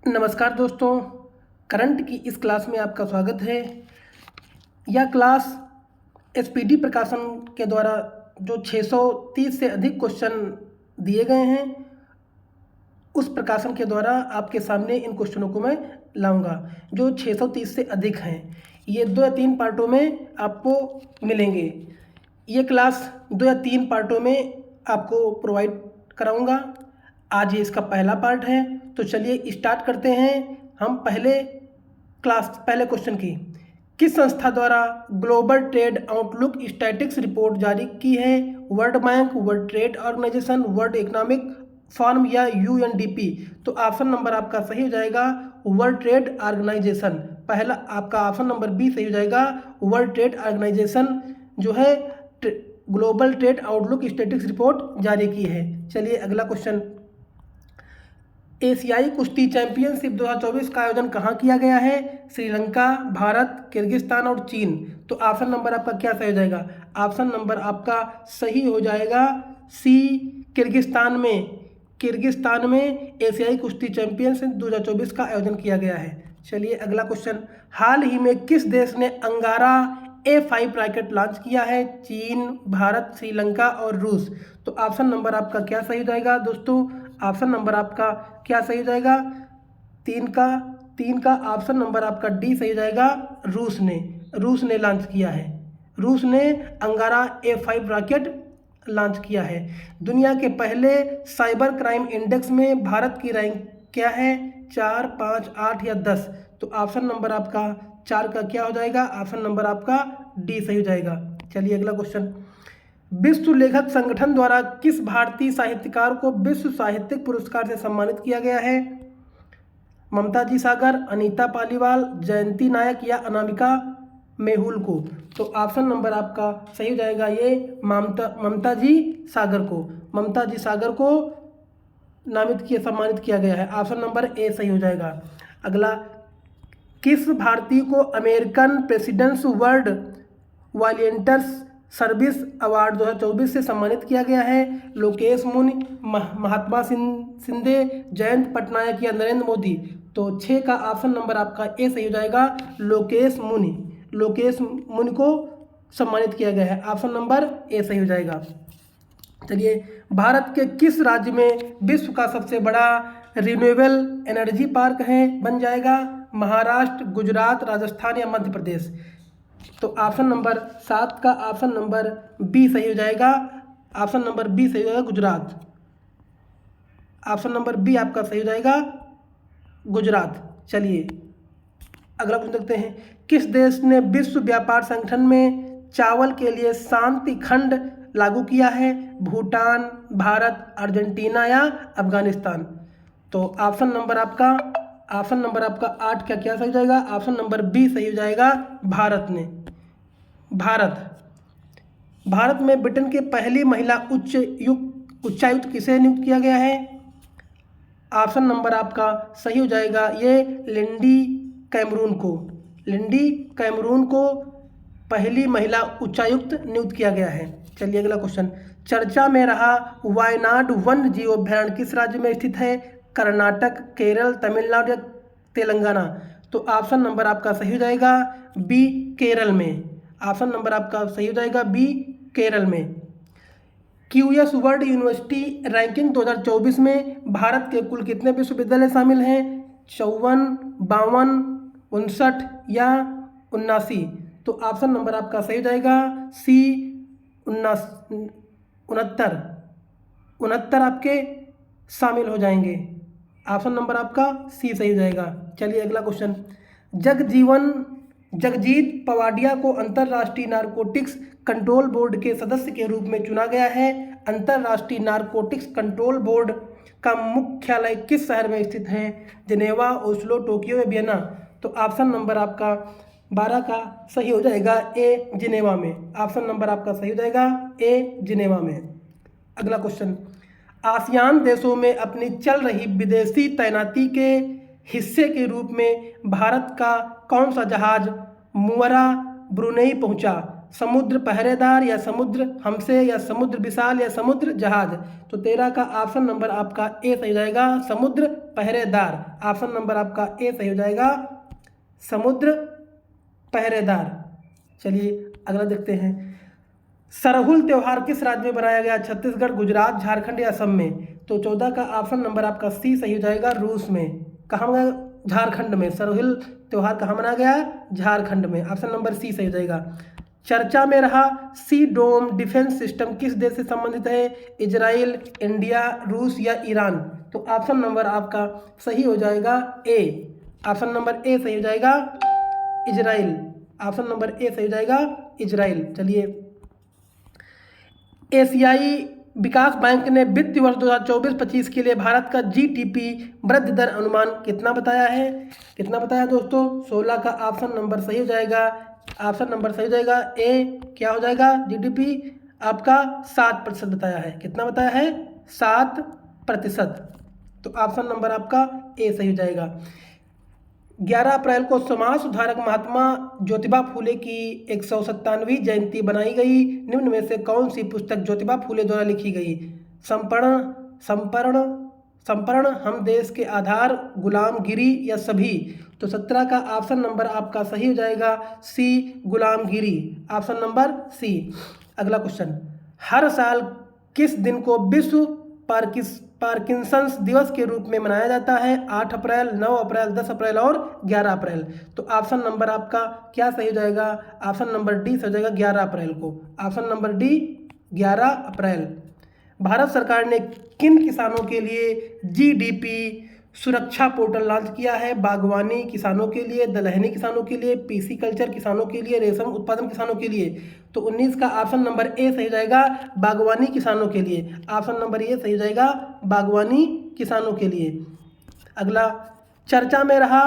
नमस्कार दोस्तों, करंट की इस क्लास में आपका स्वागत है। यह क्लास एसपीडी प्रकाशन के द्वारा जो 630 से अधिक क्वेश्चन दिए गए हैं, उस प्रकाशन के द्वारा आपके सामने इन क्वेश्चनों को मैं लाऊंगा जो 630 से अधिक हैं। ये 2 या 3 पार्टों में आपको मिलेंगे। ये क्लास 2 या 3 पार्टों में आपको प्रोवाइड कराऊंगा। आज ये इसका पहला पार्ट है, तो चलिए स्टार्ट करते हैं। हम पहले क्वेश्चन की किस संस्था द्वारा global trade outlook statistics report जारी की है? World bank, world trade organization, world economic forum या यूएनडीपी? तो ऑप्शन नंबर आपका सही हो जाएगा वर्ल्ड ट्रेड ऑर्गेनाइजेशन। पहला आपका ऑप्शन नंबर बी सही हो जाएगा। वर्ल्ड ट्रेड ऑर्गेनाइजेशन जो है global trade outlook statistics report जारी की है। चलिए अगला क्वेश्चन, एशियाई कुश्ती चैंपियनशिप 2024 का आयोजन कहाँ किया गया है? श्रीलंका, भारत, किर्गिस्तान और चीन। तो ऑप्शन नंबर आपका क्या सही हो जाएगा? ऑप्शन नंबर आपका सही हो जाएगा सी, किर्गिस्तान में एशियाई कुश्ती चैंपियनशिप 2024 का आयोजन किया गया है। चलिए अगला क्वेश्चन, हाल ही में किस देश ने अंगारा A5 रॉकेट लॉन्च किया है? चीन, भारत, श्रीलंका और रूस। तो ऑप्शन नंबर आपका क्या सही हो जाएगा दोस्तों? ऑप्शन नंबर आपका क्या सही हो जाएगा? तीन का ऑप्शन नंबर आपका डी सही हो जाएगा। रूस ने लॉन्च किया है। रूस ने अंगारा A5 रॉकेट लॉन्च किया है। दुनिया के पहले साइबर क्राइम इंडेक्स में भारत की रैंक क्या है? 4, 5, 8 या 10? तो ऑप्शन नंबर आपका 4 का क्या हो जाएगा? ऑप्शन नंबर आपका डी सही हो जाएगा। चलिए अगला क्वेश्चन, विश्व लेखक संगठन द्वारा किस भारतीय साहित्यकार को विश्व साहित्यिक पुरस्कार से सम्मानित किया गया है? ममताजी सागर, अनीता पालीवाल, जयंती नायक या अनामिका मेहुल को? तो ऑप्शन नंबर आपका सही हो जाएगा ये ममताजी सागर को सम्मानित किया गया है। ऑप्शन नंबर ए सही हो जाएगा। अगला, किस भारतीय को American president's world volunteers service award 2024 से सम्मानित किया गया है? लोकेश मुनि, महात्मा शिंदे, जयंत पटनायक या नरेंद्र मोदी? तो 6 का ऑप्शन नंबर आपका ए सही हो जाएगा। लोकेश मुनि को सम्मानित किया गया है। ऑप्शन नंबर ए सही हो जाएगा। चलिए, भारत के किस राज्य में विश्व का सबसे बड़ा रिन्यूएबल एनर्जी पार्क बन जाएगा? महाराष्ट्र, गुजरात, राजस्थान या मध्य प्रदेश? तो ऑप्शन नंबर 7 का ऑप्शन नंबर बी सही हो जाएगा। ऑप्शन नंबर बी सही हो जाएगा, गुजरात। ऑप्शन नंबर बी आपका सही हो जाएगा, गुजरात। चलिए अगला क्वेश्चन देखते हैं, किस देश ने विश्व व्यापार संगठन में चावल के लिए शांति खंड लागू किया है? भूटान, भारत, अर्जेंटीना या अफगानिस्तान? तो ऑप्शन नंबर आपका 8 का क्या सही हो जाएगा? ऑप्शन नंबर बी सही हो जाएगा, भारत में ब्रिटेन की पहली महिला उच्चायुक्त किसे नियुक्त किया गया है? ऑप्शन नंबर आपका सही हो जाएगा ये लिंडी कैमरून को पहली महिला उच्चायुक्त नियुक्त किया गया है। चलिए अगला क्वेश्चन, चर्चा में रहा वायनाड वन्य जीव अभ्यारण्य किस राज्य में स्थित है? कर्नाटक, केरल, तमिलनाडु या तेलंगाना? तो ऑप्शन नंबर आपका सही हो जाएगा बी, केरल में। ऑप्शन नंबर आपका सही हो जाएगा बी, केरल में। क्यूएस वर्ल्ड यूनिवर्सिटी रैंकिंग 2024 में भारत के कुल कितने विश्वविद्यालय शामिल हैं? 54, 52, 59 या 79? तो ऑप्शन नंबर आपका सही हो जाएगा सी, 69 आपके शामिल हो जाएंगे। ऑप्शन नंबर आपका सी सही हो जाएगा। चलिए अगला क्वेश्चन, जगजीत पवाडिया को अंतर्राष्ट्रीय नारकोटिक्स कंट्रोल बोर्ड के सदस्य के रूप में चुना गया है। अंतर्राष्ट्रीय नारकोटिक्स कंट्रोल बोर्ड का मुख्यालय किस शहर में स्थित है? जिनेवा, ओस्लो, टोक्यो या वियना? तो ऑप्शन नंबर आपका 12 का सही हो जाएगा ए, जिनेवा में। ऑप्शन नंबर आपका सही हो जाएगा ए, जिनेवा में। अगला क्वेश्चन, आसियान देशों में अपनी चल रही विदेशी तैनाती के हिस्से के रूप में भारत का कौन सा जहाज मुअरा ब्रुनेई पहुंचा? समुद्र पहरेदार या समुद्र हमसे या समुद्र विशाल या समुद्र जहाज। तो 13 का ऑप्शन नंबर आपका ए सही हो जाएगा, समुद्र पहरेदार। ऑप्शन नंबर आपका ए सही हो जाएगा, समुद्र पहरेदार। चलिए अगला देखते हैं। सरहुल त्यौहार किस राज्य में मनाया गया? छत्तीसगढ़, गुजरात, झारखंड या असम में। तो 14 का ऑप्शन नंबर आपका सी सही हो जाएगा, रूस में। कहाँ गया? झारखंड में। सरहुल त्यौहार कहाँ मनाया गया? झारखंड में। ऑप्शन नंबर सी सही हो जाएगा। चर्चा में रहा सी डोम डिफेंस सिस्टम किस देश से संबंधित है? इजराइल, इंडिया, रूस या ईरान। तो ऑप्शन नंबर आपका सही हो जाएगा ए। ऑप्शन नंबर ए सही हो जाएगा, इजराइल। ऑप्शन नंबर ए सही हो जाएगा, इजराइल। चलिए, एशियाई विकास बैंक ने वित्त वर्ष 2024-25 के लिए भारत का जीडीपी वृद्धि दर अनुमान कितना बताया है? कितना बताया दोस्तों? 16 का ऑप्शन नंबर सही हो जाएगा। ऑप्शन नंबर सही हो जाएगा ए। क्या हो जाएगा? जीडीपी आपका 7% बताया है। कितना बताया है? 7%। तो ऑप्शन नंबर आपका ए सही हो जाएगा। 11 अप्रैल को समाज सुधारक महात्मा ज्योतिबा फूले की 197वीं जयंती बनाई गई। निम्न में से कौन सी पुस्तक ज्योतिबा फूले द्वारा लिखी गई? संपर्ण, हम देश के आधार, गुलामगिरी या सभी। तो 17 का ऑप्शन नंबर आपका सही हो जाएगा, C, Gulamgiri. Option number C. अगला क्वेश्चन, हर साल किस दिन को विश्व पार्किंसंस दिवस के रूप में मनाया जाता है? 8 अप्रैल, 9 अप्रैल, 10 अप्रैल और 11 अप्रैल। तो ऑप्शन नंबर आपका क्या सही हो जाएगा? ऑप्शन नंबर डी सही हो जाएगा, 11 अप्रैल को। ऑप्शन नंबर डी, 11 अप्रैल। भारत सरकार ने किन किसानों के लिए जीडीपी सुरक्षा पोर्टल लॉन्च किया है? बागवानी किसानों के लिए, दलहनी किसानों के लिए, पीसी कल्चर किसानों के लिए, रेशम उत्पादन किसानों के लिए। तो 19 का ऑप्शन नंबर ए सही जाएगा, बागवानी किसानों के लिए। ऑप्शन नंबर ए सही जाएगा, बागवानी किसानों के लिए। अगला, चर्चा में रहा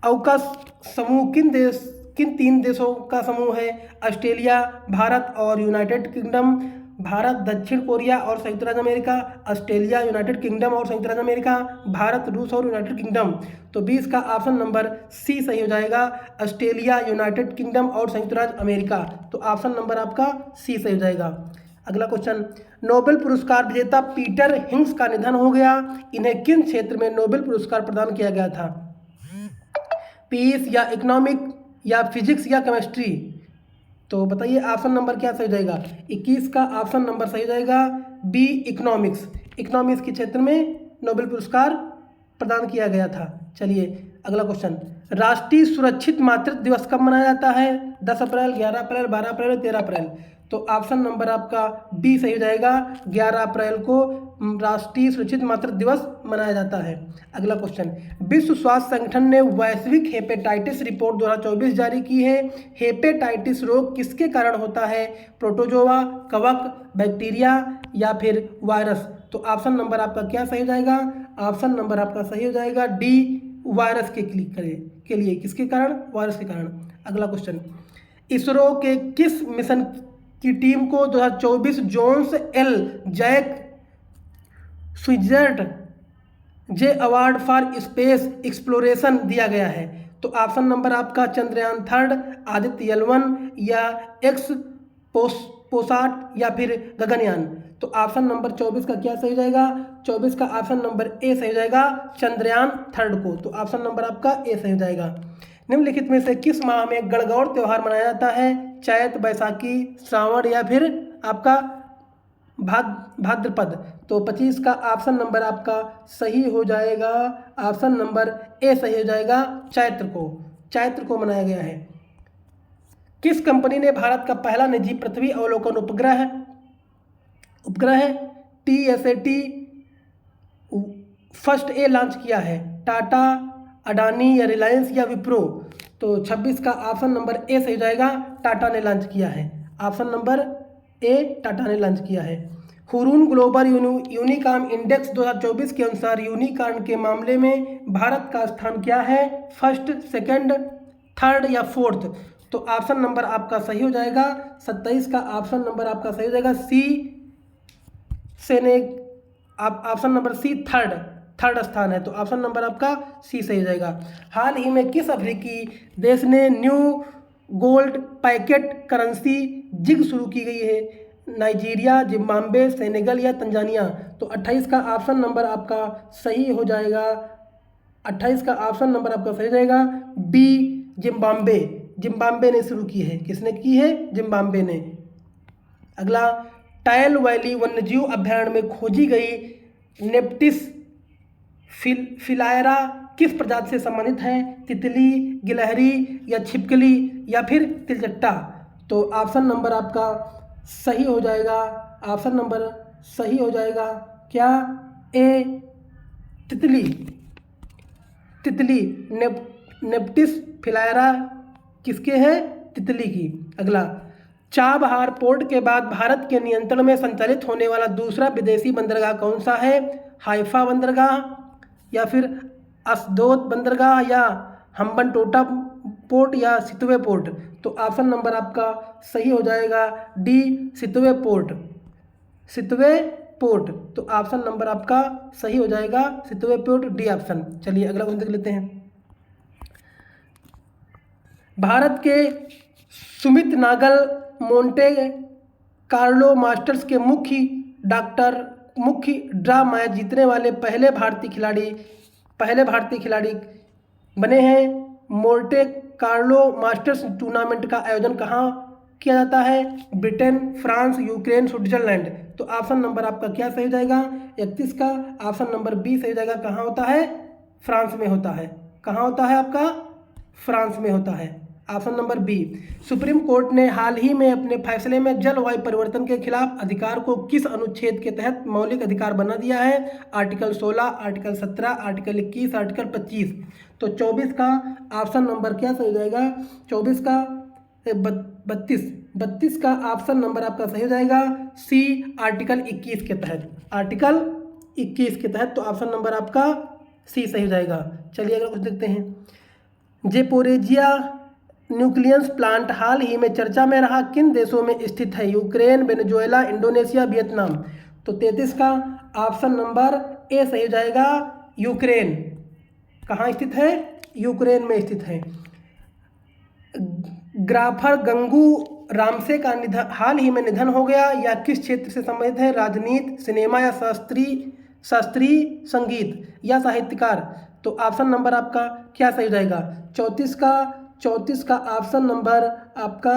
AUKUS समूह किन 3 देशों का समूह है? ऑस्ट्रेलिया, भारत और यूनाइटेड किंगडम। भारत, दक्षिण कोरिया और संयुक्त राज्य अमेरिका। ऑस्ट्रेलिया, यूनाइटेड किंगडम और संयुक्त राज्य अमेरिका। भारत, रूस और यूनाइटेड किंगडम। तो 20 का ऑप्शन नंबर सी सही हो जाएगा, ऑस्ट्रेलिया, यूनाइटेड किंगडम और संयुक्त राज्य अमेरिका। तो ऑप्शन नंबर आपका सी सही हो जाएगा। अगला क्वेश्चन, नोबेल पुरस्कार विजेता पीटर हिंग्स का निधन हो गया। इन्हें किन क्षेत्र में नोबेल पुरस्कार प्रदान किया गया था? पीस या इकोनॉमिक या फिजिक्स या केमिस्ट्री। तो बताइए ऑप्शन नंबर क्या सही जाएगा? 21 का ऑप्शन नंबर सही जाएगा, बी, इकोनॉमिक्स। इकोनॉमिक्स के क्षेत्र में नोबेल पुरस्कार प्रदान किया गया था। चलिए अगला क्वेश्चन, राष्ट्रीय सुरक्षित मातृत्व दिवस कब मनाया जाता है? 10 अप्रैल, 11 अप्रैल, 12 अप्रैल और 13 अप्रैल। तो ऑप्शन नंबर आपका बी सही हो जाएगा, 11 अप्रैल को राष्ट्रीय सुरक्षित मातृत्व दिवस मनाया जाता है। अगला क्वेश्चन, विश्व स्वास्थ्य संगठन ने वैश्विक हेपेटाइटिस रिपोर्ट 2024 जारी की है। हेपेटाइटिस रोग किसके कारण होता है? प्रोटोजोआ, कवक, बैक्टीरिया या फिर वायरस। तो ऑप्शन नंबर आपका क्या सही हो जाएगा? ऑप्शन नंबर आपका सही हो जाएगा, डी, वायरस के लिए। किसके कारण? वायरस के कारण। अगला क्वेश्चन, इसरो के किस मिशन की टीम को 2024 Johns L Jack Switzerland J award for space exploration दिया गया है? तो ऑप्शन नंबर आपका चंद्रयान 3, आदित्य L1 या एक्स पोसाट या फिर गगनयान। तो ऑप्शन नंबर 24 का क्या सही हो जाएगा? 24 का ऑप्शन नंबर ए सही हो जाएगा, चंद्रयान 3 को। तो ऑप्शन नंबर आपका ए सही हो जाएगा। निम्नलिखित में से किस माह में गणगौर त्यौहार मनाया जाता है? चैत, बैसाखी, श्रावण या फिर आपका भाद्रपद। तो 25 का ऑप्शन नंबर आपका सही हो जाएगा, ऑप्शन नंबर ए सही हो जाएगा, चैत्र को मनाया गया है। किस कंपनी ने भारत का पहला निजी पृथ्वी अवलोकन उपग्रह TSAT फर्स्ट ए लॉन्च किया है? टाटा, अडानी या रिलायंस या विप्रो। तो 26 का ऑप्शन नंबर ए सही जाएगा, टाटा ने लॉन्च किया है। ऑप्शन नंबर ए, टाटा ने लॉन्च किया है। हुरून ग्लोबल यूनिकॉर्न इंडेक्स 2024 के अनुसार यूनिकॉर्न के मामले में भारत का स्थान क्या है? फर्स्ट, सेकंड, थर्ड या फोर्थ। तो ऑप्शन नंबर आपका सही हो जाएगा, 27 का ऑप्शन नंबर आपका सही हो जाएगा, C option number C, third स्थान है। तो ऑप्शन नंबर आपका सी सही हो जाएगा। हाल ही में किस अफ्रीकी देश ने new gold packet currency ZiG शुरू की गई है? नाइजीरिया, जिम्बाब्वे, सेनेगल या तंजानिया? तो 28 का ऑप्शन नंबर आपका सही हो जाएगा। 28 का ऑप्शन नंबर आपका सही जाएगा बी, जिम्बाब्वे। जिम्बाब्वे ने शुरू की है। किसने की है? जिम्बाब्वे ने। अगला, टायल वैली वन्यजीव अभयारण्य में खोजी गई नेप्टिस फिलायरा किस प्रजाति से संबंधित है? तितली, गिलहरी या छिपकली या फिर तिलचट्टा? तो ऑप्शन नंबर आपका सही हो जाएगा। ऑप्शन नंबर सही हो जाएगा क्या? ए, तितली। तितली नेप्टिस फिलायरा किसके है? तितली की। अगला, चाबहार पोर्ट के बाद भारत के नियंत्रण में संचालित होने वाला दूसरा विदेशी बंदरगाह कौन सा है? हाइफा बंदरगाह या फिर अस्दोद बंदरगाह या हम्बनटोटा पोर्ट या सितवे पोर्ट? तो ऑप्शन नंबर आपका सही हो जाएगा D, Sittwe port. Sittwe port. तो ऑप्शन नंबर आपका सही हो जाएगा सितवे पोर्ट, डी ऑप्शन। चलिए अगला क्वेश्चन देख लेते हैं। भारत के Sumit Nagal Monte Carlo masters के मुख्य ड्रा मैच जीतने वाले पहले भारतीय खिलाड़ी बने हैं। मोंटे कार्लो मास्टर्स टूर्नामेंट का आयोजन कहाँ किया जाता है? Britain, France, Ukraine, Switzerland? तो ऑप्शन नंबर आपका क्या सही हो जाएगा? 31 का ऑप्शन नंबर बी सही हो जाएगा। कहाँ होता है? फ्रांस में होता है। कहाँ होता है आपका? फ्रांस में होता है। Option number B. Supreme court ने हाल ही में अपने फैसले में जलवायु परिवर्तन के खिलाफ अधिकार को किस अनुच्छेद के तहत मौलिक अधिकार बना दिया है? Article 16, article 17, article 21, article 25? तो 24 का ऑप्शन नंबर क्या सही हो जाएगा? 24 का 32 का ऑप्शन नंबर आपका सही हो जाएगा सी, आर्टिकल 21 के तहत। आर्टिकल 21 के तहत। तो ऑप्शन नंबर आपका सी सही हो जाएगा। चलिए अगर कुछ देखते हैं। जेपोरेजिया न्यूक्लियस प्लांट हाल ही में चर्चा में रहा किन देशों में स्थित है? Ukraine, Venezuela, Indonesia, Vietnam? तो 33 का ऑप्शन नंबर ए सही हो जाएगा यूक्रेन। कहाँ स्थित है? यूक्रेन में स्थित है। ग्राफर गंगू रामसे का हाल ही में निधन हो गया। या किस क्षेत्र से संबंधित है? राजनीति, सिनेमा या शास्त्रीय संगीत या साहित्यकार? तो ऑप्शन नंबर आपका क्या सही हो जाएगा? 34 का ऑप्शन नंबर आपका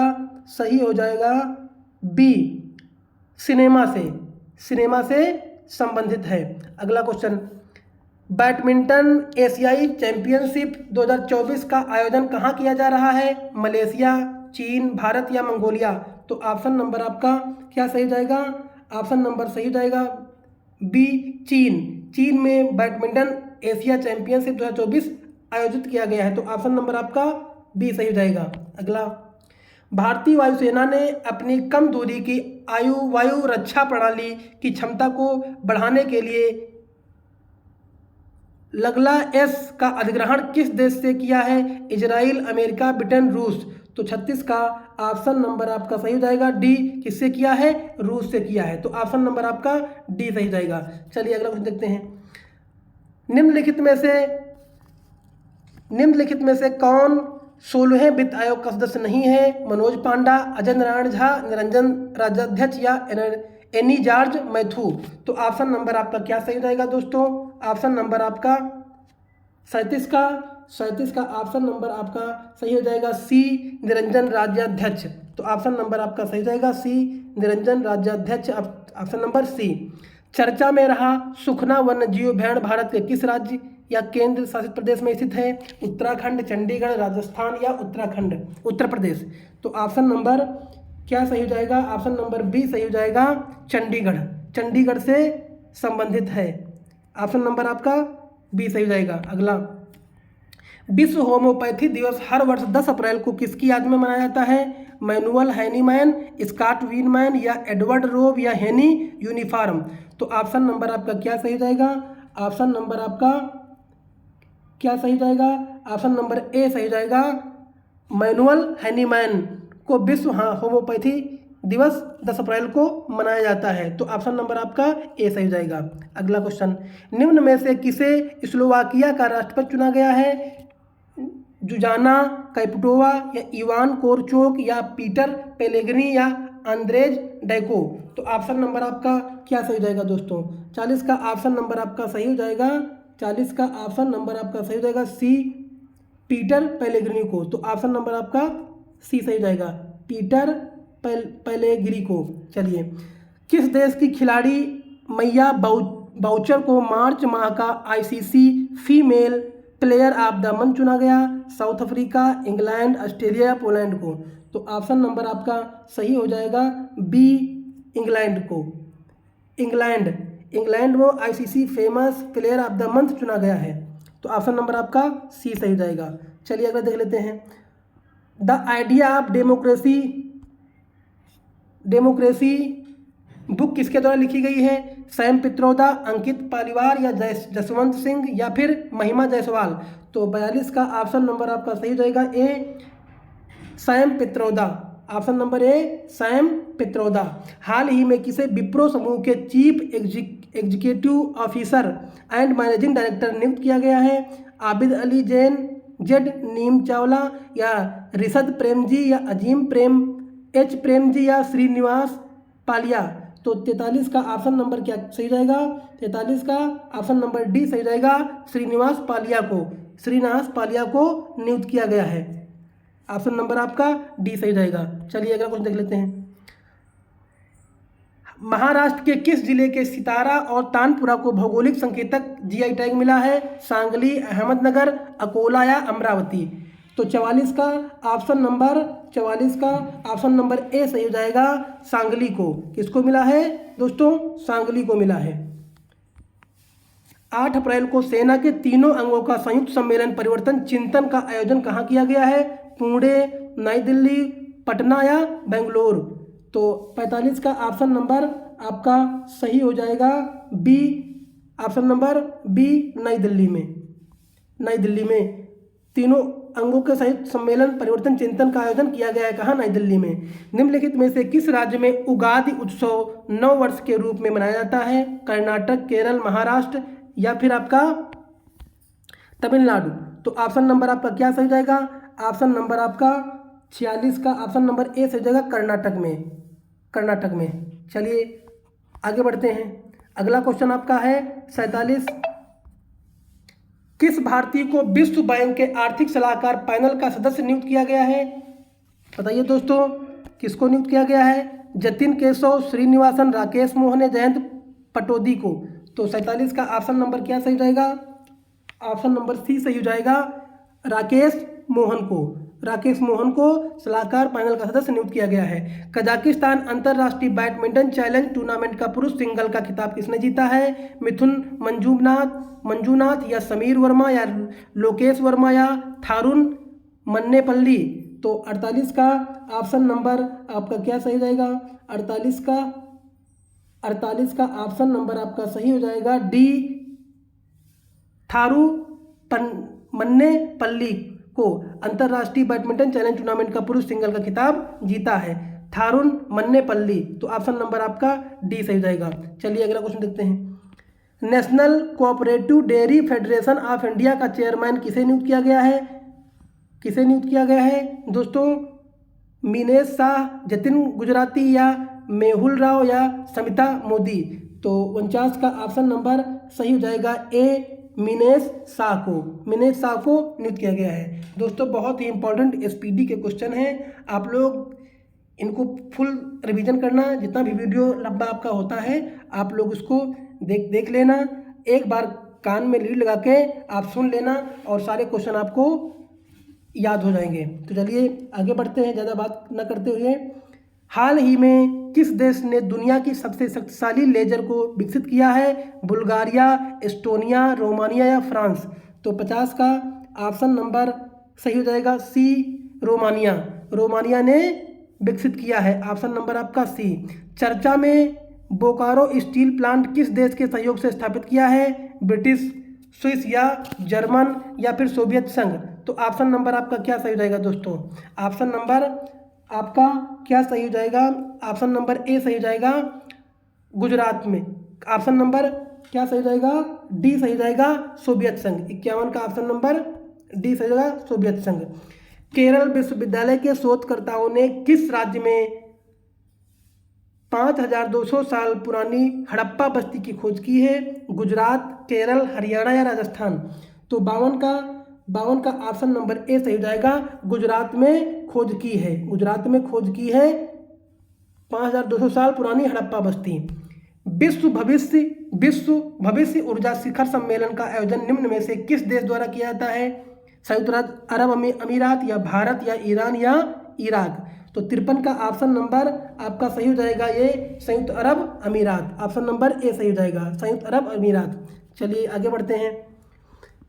सही हो जाएगा बी, सिनेमा से संबंधित है। अगला क्वेश्चन, बैडमिंटन एशियाई चैंपियनशिप 2024 का आयोजन कहाँ किया जा रहा है? मलेशिया, चीन, भारत या मंगोलिया? तो ऑप्शन नंबर आपका क्या सही हो जाएगा? ऑप्शन नंबर सही हो जाएगा बी, चीन। चीन में बैडमिंटन एशिया चैंपियनशिप 2024 आयोजित किया गया है। तो ऑप्शन नंबर आपका बी सही हो जाएगा। अगला, भारतीय वायुसेना ने अपनी कम दूरी की वायु रक्षा प्रणाली की क्षमता को बढ़ाने के लिए लगला एस का अधिग्रहण किस देश से किया है? इजराइल, अमेरिका, ब्रिटेन, रूस? तो 36 का ऑप्शन नंबर आपका सही हो जाएगा डी, किससे किया है? रूस से किया है। तो ऑप्शन नंबर आपका डी सही जाएगा। चलिए अगला क्वेश्चन देखते हैं। निम्नलिखित में से कौन 16वें वित्त आयोग का सदस्य नहीं है? मनोज पांडा, अजय नारायण झा, निरंजन राज्याध्यक्ष या एनी जॉर्ज मैथ्यू? तो ऑप्शन नंबर आपका क्या सही हो जाएगा दोस्तों? ऑप्शन नंबर आपका 37 का ऑप्शन नंबर आपका सही हो जाएगा सी, निरंजन राज्याध्यक्ष। तो ऑप्शन नंबर आपका सही हो जाएगा C, Niranjan Rajyadhyaksha. Option number C. चर्चा में रहा सुखना वन्यजीव अभयारण्य भारत के किस राज्य या केंद्र शासित प्रदेश में स्थित है? उत्तराखंड, चंडीगढ़, राजस्थान या उत्तर प्रदेश? तो ऑप्शन नंबर क्या सही हो जाएगा? ऑप्शन नंबर बी सही हो जाएगा चंडीगढ़ से संबंधित है। ऑप्शन नंबर आपका बी सही हो जाएगा। अगला, विश्व होम्योपैथी दिवस हर वर्ष 10 अप्रैल को किसकी याद में मनाया जाता है? मैनुअल हैनीमैन, स्कॉट वीनमैन या एडवर्ड रोब या हेनी यूनिफॉर्म? तो ऑप्शन नंबर आपका क्या सही हो जाएगा? ऑप्शन नंबर आपका क्या सही हो जाएगा? ऑप्शन नंबर ए सही हो जाएगा। मैनुअल हैनीमैन को विश्व होम्योपैथी दिवस 10 अप्रैल को मनाया जाता है। तो ऑप्शन नंबर आपका ए सही हो जाएगा। अगला क्वेश्चन, निम्न में से किसे स्लोवाकिया का राष्ट्रपति चुना गया है? जुजाना कैपुटोवा या इवान कोरचोक या पीटर पेलेग्रिनी या अंद्रेज डेको। तो ऑप्शन नंबर आपका क्या सही हो जाएगा दोस्तों? 40 का ऑप्शन नंबर आपका सही हो जाएगा, 40 का ऑप्शन नंबर आपका सही हो जाएगा सी, पीटर पेलेग्रिनी को। तो ऑप्शन नंबर आपका सी सही हो जाएगा, पीटर पेलेग्रिनी को। चलिए, किस देश की खिलाड़ी मैया बाउचर को मार्च माह का ICC female player of the month चुना गया? South Africa, England, Australia, Poland को। तो ऑप्शन नंबर आपका सही हो जाएगा बी, इंग्लैंड को। इंग्लैंड में ICC famous player of the month चुना गया है। तो ऑप्शन नंबर आपका सी सही हो जाएगा। चलिए अगला देख लेते हैं। The idea of democracy book किसके द्वारा लिखी गई है? सैम पित्रोदा, अंकित पालीवाल या जसवंत सिंह या फिर महिमा जायसवाल। तो 42 का ऑप्शन नंबर आपका सही हो जाएगा A, Sam Pitroda. Option number A, Sam Pitroda. हाल ही में किसे विप्रो समूह के chief executive officer and managing director नियुक्त किया गया है? आबिद अली जैन, जेड नीम चावला या रिशद प्रेमजी या अजीम प्रेमजी या श्रीनिवास पालिया। तो 43 का ऑप्शन नंबर क्या सही जाएगा? 43 का ऑप्शन नंबर डी सही जाएगा, श्रीनिवास पालिया को नियुक्त किया गया है। ऑप्शन नंबर आपका डी सही जाएगा। चलिए अगला क्वेश्चन देख लेते हैं। महाराष्ट्र के किस जिले के सितारा और तानपुरा को भौगोलिक संकेतक जीआई टैग मिला है? सांगली, अहमदनगर, अकोला या अमरावती। तो 44 का ऑप्शन नंबर ए सही हो जाएगा, सांगली को। किसको मिला है दोस्तों? सांगली को मिला है। 8 अप्रैल को सेना के तीनों अंगों का संयुक्त सम्मेलन परिवर्तन चिंतन का आयोजन कहाँ किया गया है? पुणे, नई दिल्ली, पटना या बेंगलोर। तो 45 का ऑप्शन नंबर आपका सही हो जाएगा बी, ऑप्शन नंबर बी, नई दिल्ली में तीनों अंगों के संयुक्त सम्मेलन परिवर्तन चिंतन का आयोजन किया गया है। कहाँ? नई दिल्ली में। निम्नलिखित में से किस राज्य में उगादि उत्सव नव वर्ष के रूप में मनाया जाता है? कर्नाटक, केरल, महाराष्ट्र या फिर आपका तमिलनाडु। तो ऑप्शन नंबर आपका क्या सही जाएगा? ऑप्शन नंबर आपका 46 का ऑप्शन नंबर ए सही जाएगा, कर्नाटक में। चलिए आगे बढ़ते हैं। अगला क्वेश्चन आपका है 47। किस भारतीय को विश्व बैंक के आर्थिक सलाहकार पैनल का सदस्य नियुक्त किया गया है? बताइए दोस्तों, किसको नियुक्त किया गया है? जतिन केशव, श्रीनिवासन, राकेश मोहन, जयंत पटोदी को। तो 47 का ऑप्शन नंबर क्या सही जाएगा? ऑप्शन नंबर सी सही हो जाएगा, राकेश मोहन को सलाहकार पैनल का सदस्य नियुक्त किया गया है। कजाकिस्तान अंतर्राष्ट्रीय बैडमिंटन चैलेंज टूर्नामेंट का पुरुष सिंगल का खिताब किसने जीता है? मिथुन मंजूनाथ या समीर वर्मा या लोकेश वर्मा या थारुन मन्नेपल्ली। तो 48 का ऑप्शन नंबर आपका क्या सही जाएगा? 48 का ऑप्शन नंबर आपका सही हो जाएगा डी, थारू मन्नेपल्ली को अंतर्राष्ट्रीय बैडमिंटन चैलेंज टूर्नामेंट का पुरुष सिंगल का खिताब जीता है, थारुन मन्नेपल्ली। तो ऑप्शन नंबर आपका डी सही जाएगा। चलिए अगला क्वेश्चन देखते हैं। National cooperative dairy federation of India का चेयरमैन किसे नियुक्त किया गया है दोस्तों? मीनेश शाह, जतिन गुजराती या मेहुल राव या समिता मोदी। तो 49 का ऑप्शन नंबर सही हो जाएगा ए, मीनेश शाह को नियुक्त किया गया है। दोस्तों बहुत ही इंपॉर्टेंट एसपीडी के क्वेश्चन हैं, आप लोग इनको फुल रिवीजन करना। जितना भी वीडियो लंबा आपका होता है आप लोग उसको देख लेना, एक बार कान में लीड लगा के आप सुन लेना और सारे क्वेश्चन आपको याद हो जाएंगे। तो चलिए आगे बढ़ते हैं ज़्यादा बात न करते हुए। हाल ही में किस देश ने दुनिया की सबसे शक्तिशाली लेजर को विकसित किया है? बुल्गारिया, एस्टोनिया, रोमानिया या फ्रांस। तो 50 का ऑप्शन नंबर सही हो जाएगा सी, रोमानिया ने विकसित किया है। ऑप्शन नंबर आपका सी। चर्चा में बोकारो स्टील प्लांट किस देश के सहयोग से स्थापित किया है? ब्रिटिश, स्विस या जर्मन या फिर सोवियत संघ। तो ऑप्शन नंबर आपका क्या सही हो जाएगा दोस्तों? ऑप्शन नंबर आपका क्या सही हो जाएगा? ऑप्शन नंबर ए सही हो जाएगा, गुजरात में। ऑप्शन नंबर क्या सही हो जाएगा? डी सही हो जाएगा, सोवियत संघ। 51 का ऑप्शन नंबर डी सही होगा सोवियत संघ। केरल विश्वविद्यालय के शोधकर्ताओं ने किस राज्य में 5200 साल पुरानी हड़प्पा बस्ती की खोज की है? गुजरात, केरल, हरियाणा या राजस्थान? तो 52 का ऑप्शन नंबर ए सही हो जाएगा। गुजरात में खोज की है, गुजरात में खोज की है 5200 साल पुरानी हड़प्पा बस्ती। विश्व भविष्य ऊर्जा शिखर सम्मेलन का आयोजन निम्न में से किस देश द्वारा किया जाता है? संयुक्त राज्य अरब अमीरात या भारत या ईरान या इराक? तो 53 का ऑप्शन नंबर आपका सही हो जाएगा ये संयुक्त अरब अमीरात। ऑप्शन नंबर ए सही हो जाएगा संयुक्त अरब अमीरात। चलिए आगे बढ़ते हैं।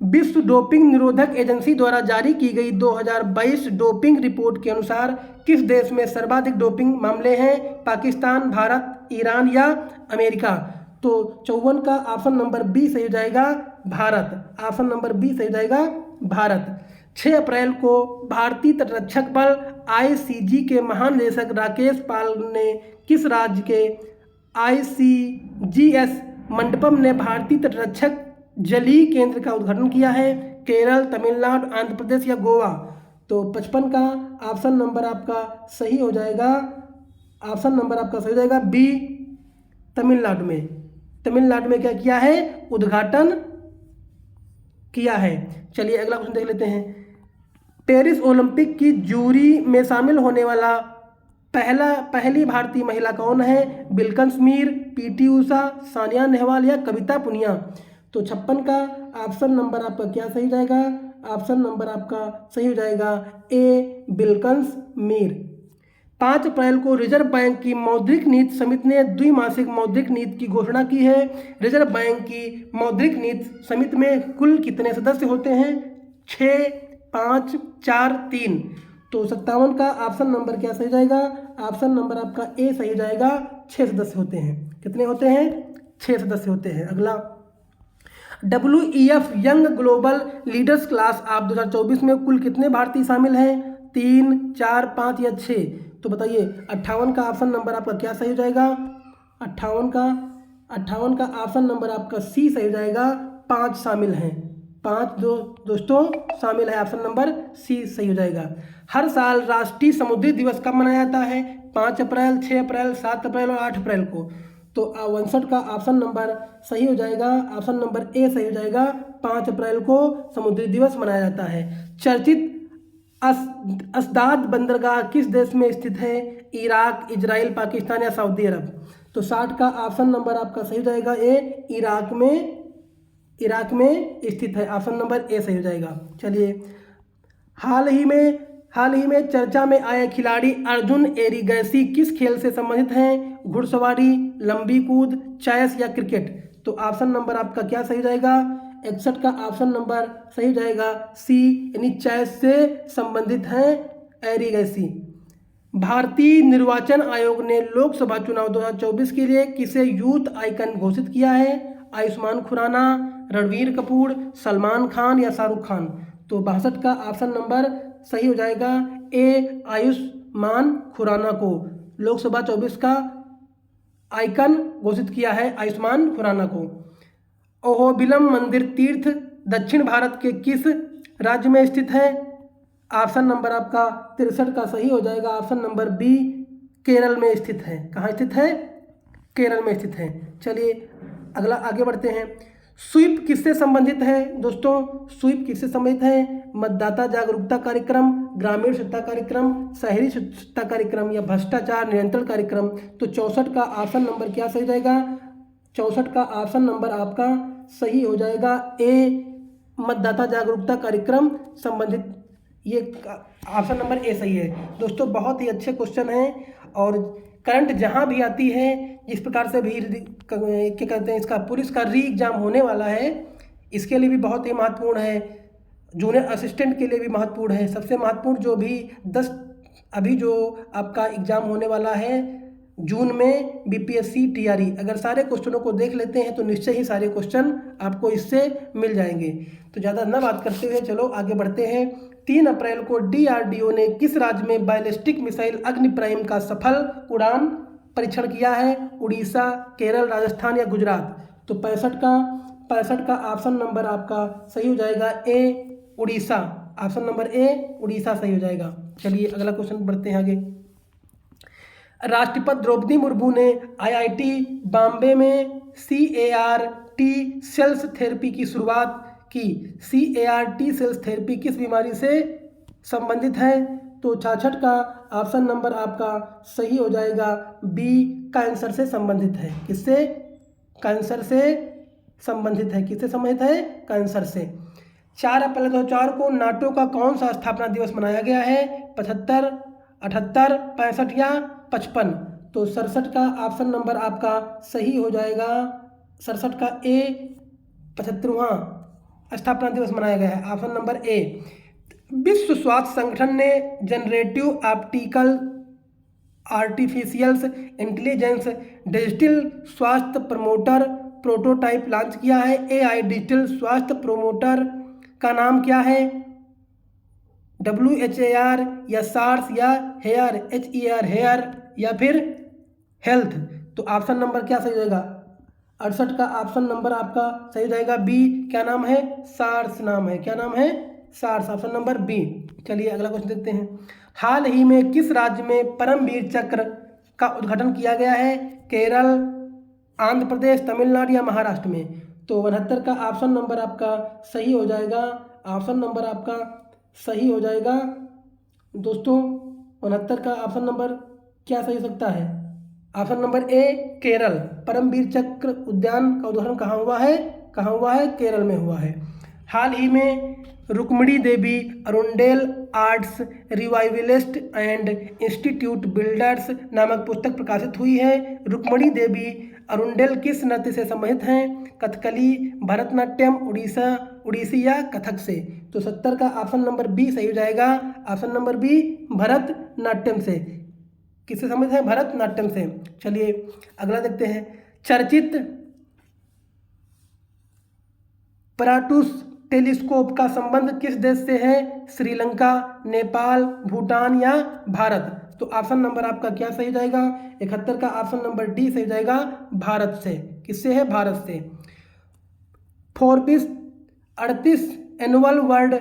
विश्व डोपिंग निरोधक एजेंसी द्वारा जारी की गई 2022 डोपिंग रिपोर्ट के अनुसार किस देश में सर्वाधिक डोपिंग मामले हैं? पाकिस्तान, भारत, ईरान या अमेरिका? तो 54 का ऑप्शन नंबर बी सही हो जाएगा भारत। ऑप्शन नंबर बी सही हो जाएगा भारत। 6 अप्रैल को भारतीय तटरक्षक बल आईसीजी के महानिदेशक राकेश पाल ने किस राज्य के आईसीजीएस मंडपम में भारतीय तटरक्षक जलीय केंद्र का उद्घाटन किया है? केरल, तमिलनाडु, आंध्र प्रदेश या गोवा? तो 55 का ऑप्शन नंबर आपका सही हो जाएगा। ऑप्शन नंबर आपका सही हो जाएगा बी तमिलनाडु में। तमिलनाडु में क्या किया है? उद्घाटन किया है। चलिए अगला क्वेश्चन देख लेते हैं। पेरिस ओलंपिक की जूरी में शामिल होने वाला पहली भारतीय महिला कौन है? बिल्किस मीर, पीटी उषा, सानिया नेहवाल या कविता पुनिया? तो 56 का ऑप्शन नंबर आपका क्या सही जाएगा? ऑप्शन नंबर आपका सही हो जाएगा ए बिल्किस मीर। 5 अप्रैल को रिजर्व बैंक की मौद्रिक नीति समिति ने द्विमासिक मौद्रिक नीति की घोषणा की है। रिजर्व बैंक की मौद्रिक नीति समिति में कुल कितने सदस्य होते हैं? 6, 5, 4, 3? तो 57 का ऑप्शन नंबर क्या सही जाएगा? ऑप्शन नंबर आपका ए सही जाएगा। 6 सदस्य होते हैं। कितने होते हैं? 6 सदस्य होते हैं। अगला WEF young global leaders class of 2024 में कुल कितने भारतीय शामिल हैं? 3, 4, 5 या 6? तो बताइए 58 का ऑप्शन नंबर आपका क्या सही हो जाएगा? 58 का ऑप्शन नंबर आपका सी सही हो जाएगा। 5 शामिल हैं। 5 दोस्तों शामिल है। ऑप्शन नंबर सी सही हो जाएगा। हर साल राष्ट्रीय समुद्री दिवस कब मनाया जाता है? 5 अप्रैल, 6 अप्रैल, 7 अप्रैल और 8 अप्रैल को? तो 59 का ऑप्शन नंबर सही हो जाएगा। ऑप्शन नंबर ए सही हो जाएगा। 5 अप्रैल को समुद्री दिवस मनाया जाता है। चर्चित अस्दाद बंदरगाह किस देश में स्थित है? इराक, इजराइल, पाकिस्तान या सऊदी अरब? तो 60 का ऑप्शन नंबर आपका सही हो जाएगा ए इराक में स्थित है। ऑप्शन नंबर ए सही हो जाएगा। चलिए हाल ही में चर्चा में आए खिलाड़ी अर्जुन एरिगैसी किस खेल से संबंधित हैं? घुड़सवारी, लंबी कूद, चेस या क्रिकेट? तो ऑप्शन नंबर आपका क्या सही जाएगा? 61 का ऑप्शन नंबर सही जाएगा सी यानी चेस से संबंधित हैं एरिगैसी। भारतीय निर्वाचन आयोग ने लोकसभा चुनाव 2024 के लिए किसे यूथ आइकन घोषित किया है? आयुष्मान खुराना, रणबीर कपूर, सलमान खान या शाहरुख खान? तो 62 का ऑप्शन नंबर सही हो जाएगा ए आयुष्मान खुराना को लोकसभा 24 का आइकन घोषित किया है आयुष्मान खुराना को। अहोबिलम मंदिर तीर्थ दक्षिण भारत के किस राज्य में स्थित है? ऑप्शन नंबर आपका 63 का सही हो जाएगा। ऑप्शन नंबर बी केरल में स्थित है। कहाँ स्थित है? केरल में स्थित है। चलिए अगला आगे बढ़ते हैं। स्वीप किससे संबंधित है दोस्तों? स्वीप किससे संबंधित है? मतदाता जागरूकता कार्यक्रम, ग्रामीण स्वच्छता कार्यक्रम, शहरी स्वच्छता कार्यक्रम या भ्रष्टाचार नियंत्रण कार्यक्रम? तो 64 का ऑप्शन नंबर क्या सही जाएगा? 64 का ऑप्शन नंबर आपका सही हो जाएगा ए मतदाता जागरूकता कार्यक्रम संबंधित। ये ऑप्शन नंबर ए सही है। दोस्तों बहुत ही अच्छे क्वेश्चन हैं और करंट जहाँ भी आती है जिस प्रकार से भी क्या कहते हैं इसका पुलिस का री एग्ज़ाम होने वाला है इसके लिए भी बहुत ही महत्वपूर्ण है। जूनियर असिस्टेंट के लिए भी महत्वपूर्ण है। सबसे महत्वपूर्ण जो भी 10 अभी जो आपका एग्ज़ाम होने वाला है जून में बीपीएससी टीआरई, अगर सारे क्वेश्चनों को देख लेते हैं तो निश्चय ही सारे क्वेश्चन आपको इससे मिल जाएंगे। तो ज़्यादा न बात करते हुए चलो आगे बढ़ते हैं। 3 अप्रैल को डीआरडीओ ने किस राज्य में बैलिस्टिक मिसाइल अग्नि प्राइम का सफल उड़ान परीक्षण किया है? उड़ीसा, केरल, राजस्थान या गुजरात? तो 65 का ऑप्शन नंबर आपका सही हो जाएगा A Orissa. Option number A Orissa सही हो जाएगा। चलिए अगला क्वेश्चन बढ़ते हैं आगे। राष्ट्रपति द्रौपदी मुर्मू ने आईआईटी बॉम्बे में CAR-T सेल्स थेरेपी की शुरुआत की। CAR-T सेल्स थेरेपी किस बीमारी से संबंधित है? तो 66 का ऑप्शन नंबर आपका सही हो जाएगा बी, कैंसर से संबंधित है। किससे? कैंसर से संबंधित है। किससे संबंधित है? कैंसर से। 4 अप्रैल 2004 को नाटो का कौन सा स्थापना दिवस मनाया गया है? 75, 78, 65 या 55? तो 67 का ऑप्शन नंबर आपका सही हो जाएगा। 67 का ए 75वां स्थापना दिवस मनाया गया है। ऑप्शन नंबर ए। विश्व स्वास्थ्य संगठन ने generative optical artificial intelligence digital स्वास्थ्य प्रमोटर प्रोटोटाइप लॉन्च किया है। AI डिजिटल स्वास्थ्य प्रोमोटर का नाम क्या है? WHAR या SARS या हेयर HER हेयर या फिर हेल्थ? तो ऑप्शन नंबर क्या सही हो जाएगा? 68 का ऑप्शन नंबर आपका सही हो जाएगा बी। क्या नाम है? SARS नाम है। क्या नाम है? SARS। Option number B. चलिए अगला क्वेश्चन देखते हैं। हाल ही में किस राज्य में परमवीर चक्र का उद्घाटन किया गया है? केरल, आंध्र प्रदेश, तमिलनाडु या महाराष्ट्र में? तो 69 का ऑप्शन नंबर आपका सही हो जाएगा। ऑप्शन नंबर आपका सही हो जाएगा दोस्तों। 69 का ऑप्शन नंबर क्या सही हो सकता है? Option number A Kerala. Paramvir Chakra उद्यान का उद्घाटन कहाँ हुआ है? कहाँ हुआ है? केरल में हुआ है। हाल ही में Rukmini Devi Arundale arts revivalist and institute builders नामक पुस्तक प्रकाशित हुई है। रुक्मिणी देवी अरुंडेल किस नृत्य से संबंधित हैं? कथकली, भरतनाट्यम, उड़ीसी या कथक से? तो 70 का ऑप्शन नंबर बी सही हो जाएगा। ऑप्शन नंबर बी भरतनाट्यम से। किससे संबंधित है? भरतनाट्यम से। चलिए अगला देखते हैं। चर्चित पराटूस टेलीस्कोप का संबंध किस देश से है? श्रीलंका, नेपाल, भूटान या भारत? तो ऑप्शन नंबर आपका क्या सही हो जाएगा? 71 का ऑप्शन नंबर डी सही हो जाएगा। भारत से। किससे है? भारत से। Forbes 38 annual world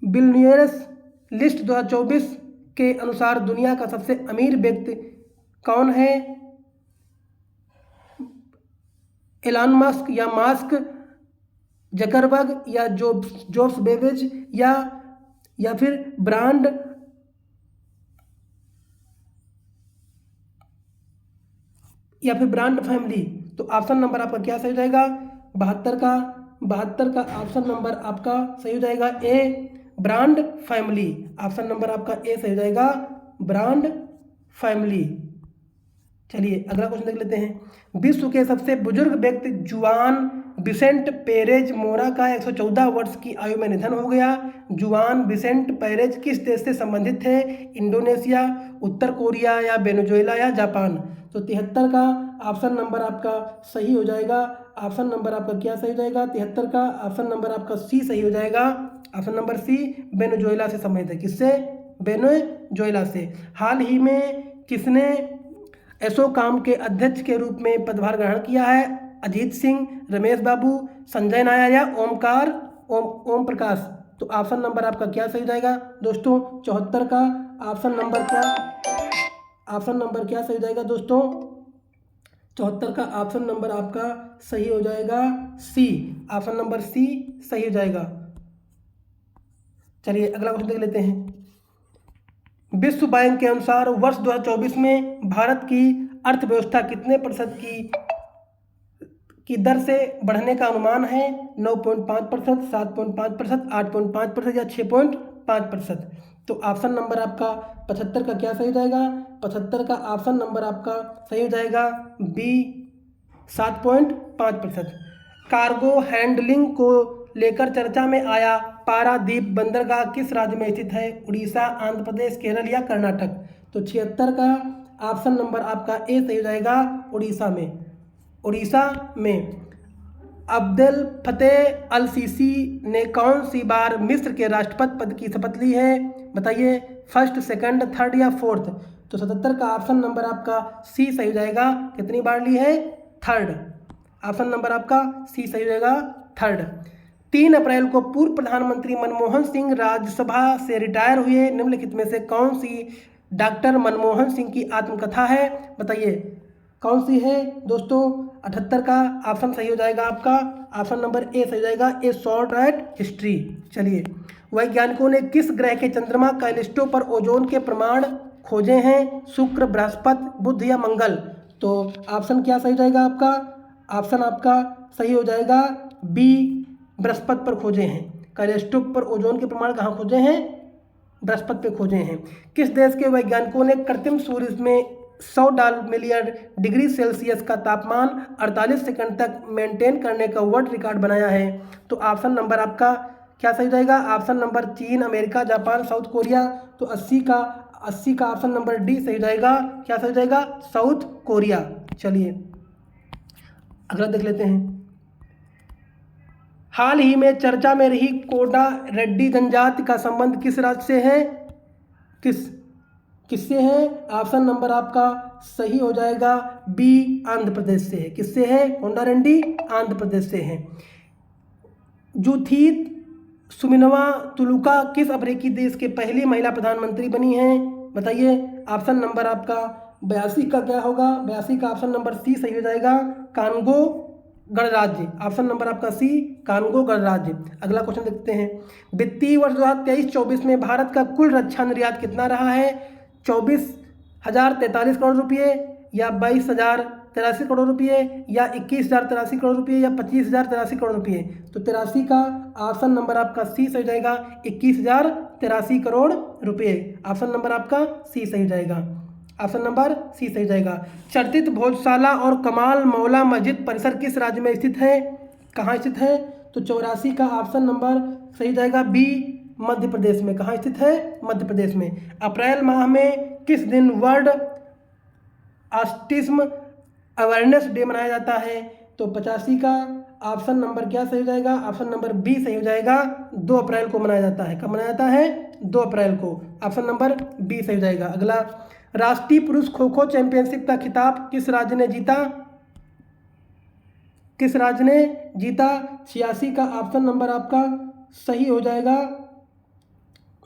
billionaires list 2024 के अनुसार दुनिया का सबसे अमीर व्यक्ति कौन है? एलन मस्क या मास्क, जकरबर्ग या जॉब्स बेवेज या फिर ब्रांड फैमिली? तो ऑप्शन नंबर आपका क्या सही हो जाएगा? 72 का ऑप्शन नंबर आपका सही हो जाएगा ए ब्रांड फैमिली। ऑप्शन नंबर आपका ए सही हो जाएगा ब्रांड फैमिली। चलिए अगला क्वेश्चन देख लेते हैं। विश्व के सबसे बुजुर्ग व्यक्ति जुआन विसेंट पेरेज मोरा का 114 वर्ष की आयु में निधन हो गया। जुआन विसेंट पेरेज किस देश से संबंधित थे? इंडोनेशिया, उत्तर कोरिया या वेनेजुएला या जापान? तो 73 का ऑप्शन नंबर आपका सही हो जाएगा। ऑप्शन नंबर आपका क्या सही हो जाएगा? 73 का ऑप्शन नंबर आपका सी सही हो जाएगा। ऑप्शन नंबर सी वेनेजुएला से संबंधित है। किससे? वेनेजुएला से। हाल ही में किसने एसोकाम के अध्यक्ष के रूप में पदभार ग्रहण किया है? अजीत सिंह, रमेश बाबू, संजय नायर या ओम प्रकाश? तो ऑप्शन नंबर आपका क्या सही जाएगा दोस्तों? 74 का ऑप्शन नंबर क्या सही हो जाएगा दोस्तों? 74 का ऑप्शन नंबर आपका सही हो जाएगा सी। ऑप्शन नंबर सी सही हो जाएगा। चलिए अगला क्वेश्चन देख लेते हैं। विश्व बैंक के अनुसार वर्ष 2024 में भारत की अर्थव्यवस्था कितने प्रतिशत की दर से बढ़ने का अनुमान है? 9.5%, 7.5%, 8.5% या 6.5%? तो ऑप्शन नंबर आपका 75 का क्या सही हो जाएगा? 75 का ऑप्शन नंबर आपका सही हो जाएगा बी 7.5%। कार्गो हैंडलिंग को लेकर चर्चा में आया पारादीप बंदरगाह किस राज्य में स्थित है? उड़ीसा, आंध्र प्रदेश, केरल या कर्नाटक? तो 76 का ऑप्शन नंबर आपका ए सही हो जाएगा उड़ीसा में। अब्देल फतेह अल सीसी ने कौन सी बार मिस्र के राष्ट्रपति पद की शपथ ली है? बताइए, फर्स्ट, सेकंड, थर्ड या फोर्थ? तो 77 का ऑप्शन नंबर आपका सी सही हो जाएगा। कितनी बार ली है? थर्ड। ऑप्शन नंबर आपका सी सही हो जाएगा थर्ड। 3 अप्रैल को पूर्व प्रधानमंत्री मनमोहन सिंह राज्यसभा से रिटायर हुए। निम्नलिखित में से कौन सी डॉक्टर मनमोहन सिंह की आत्मकथा है? बताइए कौन सी है दोस्तों? 78 का ऑप्शन सही हो जाएगा आपका। ऑप्शन नंबर ए सही हो जाएगा, ए शॉर्ट राइट हिस्ट्री। चलिए, वैज्ञानिकों ने किस ग्रह के चंद्रमा कैलिस्टो पर ओजोन के प्रमाण खोजे हैं? शुक्र, बृहस्पति, बुध या मंगल? तो ऑप्शन क्या सही हो जाएगा आपका? ऑप्शन आपका सही हो जाएगा बी, बृहस्पति पर खोजे हैं। कैलिस्टो पर ओजोन के प्रमाण कहाँ खोजे हैं? बृहस्पति पे खोजे हैं। किस देश के वैज्ञानिकों ने कृत्रिम सूरज में 100 मिलियन डिग्री सेल्सियस का तापमान 48 सेकंड तक मेंटेन करने का वर्ल्ड रिकॉर्ड बनाया है? तो ऑप्शन नंबर आपका क्या सही जाएगा? ऑप्शन नंबर चीन, अमेरिका, जापान, साउथ कोरिया। तो 80 का ऑप्शन नंबर डी सही जाएगा। क्या सही जाएगा? South Korea. चलिए अगला देख लेते हैं। हाल ही में चर्चा में रही कोडा रेड्डी जनजाति का संबंध किस राज्य से है? किससे है? ऑप्शन नंबर आपका सही हो जाएगा बी, आंध्र प्रदेश से है। किससे है? कोडा रेड्डी आंध्र प्रदेश से है। जूथीत सुमिनवा तुलुका किस अफ्रीकी देश के पहली महिला प्रधानमंत्री बनी हैं? बताइए। ऑप्शन नंबर आपका 82 का क्या होगा? 82 का ऑप्शन नंबर सी सही हो जाएगा, कांगो गणराज्य। ऑप्शन नंबर आपका सी, कांगो गणराज्य। अगला क्वेश्चन देखते हैं। वित्तीय वर्ष 2023-24 में भारत का कुल रक्षा निर्यात कितना रहा है? 24,043 करोड़ रुपये या 22,083 करोड़ रुपये या 21,083 करोड़ रुपये या 25,083 करोड़ रुपये? तो 83 का ऑप्शन नंबर आपका सी सही जाएगा, 21,083 करोड़ रुपये। ऑप्शन नंबर आपका सी सही जाएगा। ऑप्शन नंबर सी सही जाएगा। चर्चित भोजशाला और कमाल मौला मस्जिद परिसर किस राज्य में स्थित है? कहाँ स्थित है? तो 84 का ऑप्शन नंबर सही जाएगा बी, मध्य प्रदेश में। कहाँ स्थित है? मध्य प्रदेश में। अप्रैल माह में किस दिन वर्ल्ड ऑटिज्म अवेयरनेस डे मनाया जाता है? तो 85 का ऑप्शन नंबर क्या सही हो जाएगा? ऑप्शन नंबर बी सही हो जाएगा, 2 अप्रैल को मनाया जाता है। कब मनाया जाता है? 2 अप्रैल को। ऑप्शन नंबर बी सही हो जाएगा। अगला, राष्ट्रीय पुरुष खो खो चैंपियनशिप का खिताब किस राज्य ने जीता? किस राज्य ने जीता? 86 का ऑप्शन नंबर आपका सही हो जाएगा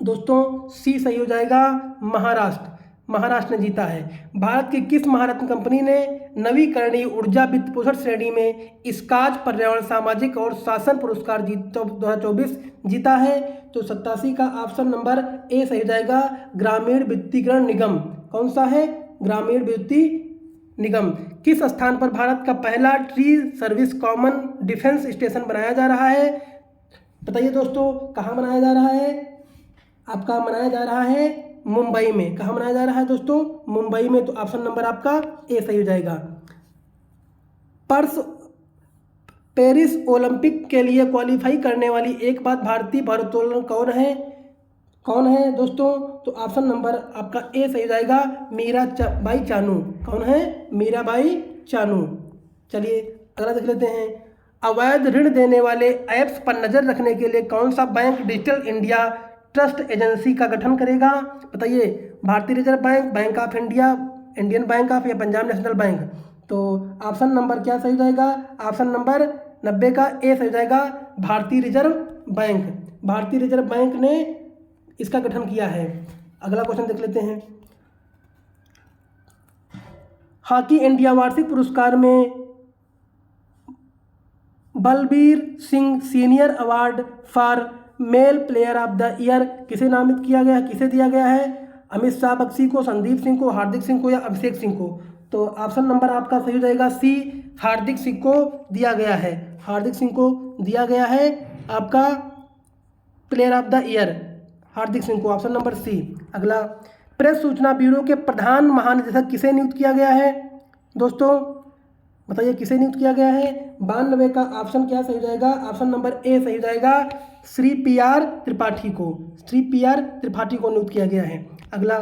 दोस्तों, सी सही हो जाएगा, महाराष्ट्र ने जीता है। भारत की किस महारत्न कंपनी ने नवीकरणीय ऊर्जा वित्त पोषण श्रेणी में स्कॉच पर्यावरण, सामाजिक और शासन पुरस्कार 2024 जीता है? तो 87 का ऑप्शन नंबर ए सही हो जाएगा, ग्रामीण विद्युतीकरण निगम। कौन सा है? ग्रामीण विद्युत निगम। किस स्थान पर भारत का पहला tree service common defence station बनाया जा रहा है? बताइए दोस्तों, कहाँ बनाया जा रहा है? आपका बनाया जा रहा है मुंबई में। कहाँ बनाया जा रहा है दोस्तों? मुंबई में। तो ऑप्शन नंबर आपका ए सही हो जाएगा। पेरिस ओलंपिक के लिए क्वालिफाई करने वाली एक बार भारतीय भारोत्तोलन कौन है दोस्तों? तो ऑप्शन नंबर आपका ए सही हो जाएगा, मीराबाई चानू। कौन है? मीराबाई चानू। चलिए अगला देख लेते हैं। अवैध ऋण देने वाले ऐप्स पर नज़र रखने के लिए कौन सा bank digital India trust agency का गठन करेगा? बताइए। भारतीय reserve bank, bank of India, Indian bank of या पंजाब नेशनल बैंक? तो ऑप्शन नंबर क्या सही हो जाएगा? ऑप्शन नंबर 90 का ए सही हो जाएगा, भारतीय रिजर्व बैंक। भारतीय रिजर्व बैंक ने इसका गठन किया है। अगला क्वेश्चन देख लेते हैं। हॉकी इंडिया वार्षिक पुरस्कार में Balbir Singh senior award for male player of the year किसे नामित किया गया है? किसे दिया गया है? अमित शाह बख्शी को, संदीप सिंह को, हार्दिक सिंह को या अभिषेक सिंह को? तो ऑप्शन नंबर आपका सही हो जाएगा सी, हार्दिक सिंह को दिया गया है। हार्दिक सिंह को दिया गया है आपका player of the year, Hardik Singh को। Option number C. अगला, प्रेस सूचना ब्यूरो के प्रधान महानिदेशक किसे नियुक्त किया गया है दोस्तों? बताइए किसे नियुक्त किया गया है? 92 का ऑप्शन क्या सही हो जाएगा? ऑप्शन नंबर ए सही हो जाएगा, श्री PR त्रिपाठी को। श्री PR त्रिपाठी को नियुक्त किया गया है। अगला,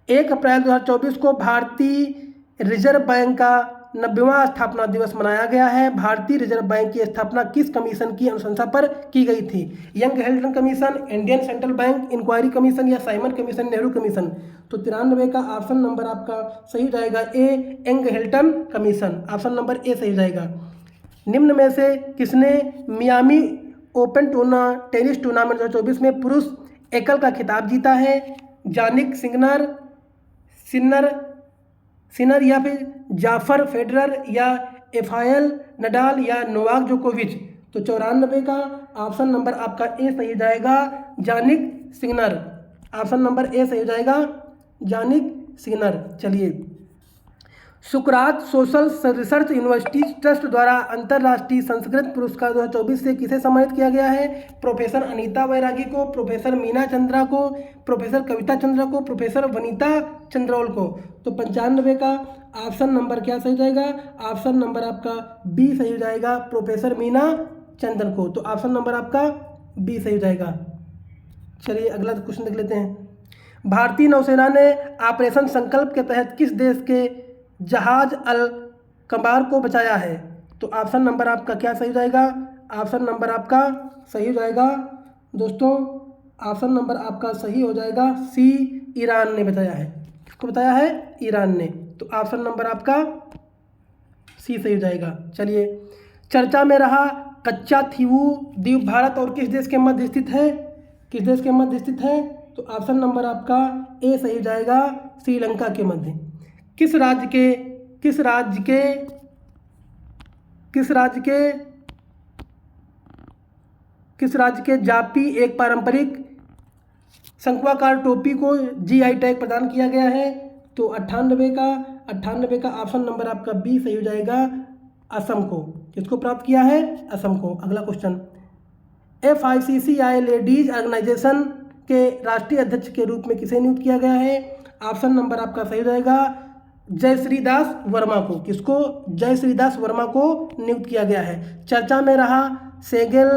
1 अप्रैल 2024 को भारतीय रिजर्व बैंक का 90वां स्थापना दिवस मनाया गया है। भारतीय रिजर्व बैंक की स्थापना किस कमीशन की अनुशंसा पर की गई थी? Young Hilton commission, Indian central bank inquiry commission या साइमन कमीशन, नेहरू कमीशन? तो 93 का ऑप्शन नंबर आपका सही हो जाएगा A, Young Hilton commission. Option number A सही हो जाएगा। निम्न में से किसने मियामी ओपन टेनिस टूर्नामेंट 2024 में पुरुष एकल का खिताब जीता है? जानिक सिनर या फिर जाफर फेडरर या एफायल नडाल या नोवाक जोकोविच? तो 94 का ऑप्शन नंबर आपका ए सही हो जाएगा, जानिक सिनर। ऑप्शन नंबर ए सही हो जाएगा, जानिक सिनर। चलिए, सुकरात सोशल रिसर्च यूनिवर्सिटी ट्रस्ट द्वारा अंतर्राष्ट्रीय संस्कृत पुरस्कार 2024 से किसे सम्मानित किया गया है? प्रोफेसर अनीता बैरागी को, प्रोफेसर मीना चंद्रा को, प्रोफेसर कविता चंद्रा को, प्रोफेसर वनीता चंद्रोल को? तो 95 का ऑप्शन नंबर क्या सही हो जाएगा? ऑप्शन नंबर आपका बी सही हो जाएगा, प्रोफेसर मीना चंद्र को। तो ऑप्शन नंबर आपका बी सही हो जाएगा। चलिए अगला क्वेश्चन देख लेते हैं। भारतीय नौसेना ने ऑपरेशन संकल्प के तहत किस देश के जहाज अल कबार को बचाया है? तो ऑप्शन नंबर आपका क्या सही हो जाएगा? ऑप्शन नंबर आपका सही हो जाएगा दोस्तों, ऑप्शन नंबर आपका सही हो जाएगा सी, ईरान ने बचाया है। किसको बताया है? ईरान ने। तो ऑप्शन नंबर आपका सी सही हो जाएगा। चलिए, चर्चा में रहा कच्चा थीवू द्वीप भारत और किस देश के मध्य स्थित है? किस देश के मध्य स्थित है? तो ऑप्शन नंबर आपका ए सही हो जाएगा, श्रीलंका के मध्य। किस राज्य के जापी एक पारंपरिक शंक्वाकार टोपी को जीआई टैग प्रदान किया गया है? तो 98 का ऑप्शन नंबर आपका बी सही हो जाएगा, असम को। किसको प्राप्त किया है? असम को। अगला क्वेश्चन, FICCI लेडीज ऑर्गेनाइजेशन के राष्ट्रीय अध्यक्ष के रूप में किसे नियुक्त किया गया है? ऑप्शन नंबर आपका सही हो जाएगा, जयश्री दास वर्मा को। किसको? जयश्री दास वर्मा को नियुक्त किया गया है। चर्चा में रहा सेगेल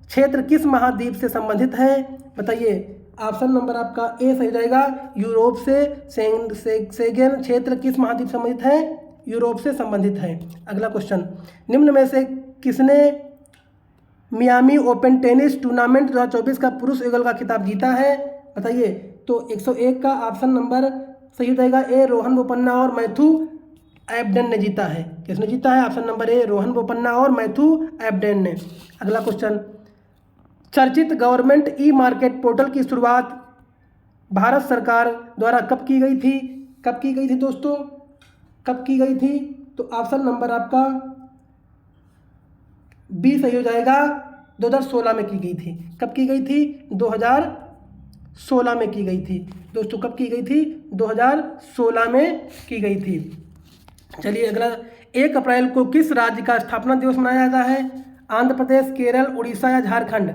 क्षेत्र किस महाद्वीप से संबंधित है? बताइए। ऑप्शन नंबर आपका ए सही जाएगा, यूरोप से। सेगेल क्षेत्र किस महाद्वीप से संबंधित है? यूरोप से संबंधित है। अगला क्वेश्चन, निम्न में से किसने मियामी ओपन टेनिस टूर्नामेंट 2024 का पुरुष युगल का खिताब जीता है? बताइए। तो 101 का ऑप्शन नंबर सही हो जाएगा ए, रोहन बोपन्ना और मैथ्यू एबडेन ने जीता है। किसने जीता है? ऑप्शन नंबर ए, रोहन बोपन्ना और मैथ्यू एबडेन ने। अगला क्वेश्चन, चर्चित गवर्नमेंट ई मार्केट पोर्टल की शुरुआत भारत सरकार द्वारा कब की गई थी? कब की गई थी दोस्तों? कब की गई थी? तो ऑप्शन नंबर आपका बी सही हो जाएगा, 2016 में की गई थी। कब की गई थी? 2016 में की गई थी दोस्तों। कब की गई थी? 2016 में की गई थी। चलिए अगला, 1 अप्रैल को किस राज्य का स्थापना दिवस मनाया जाता है? आंध्र प्रदेश, केरल, उड़ीसा या झारखंड?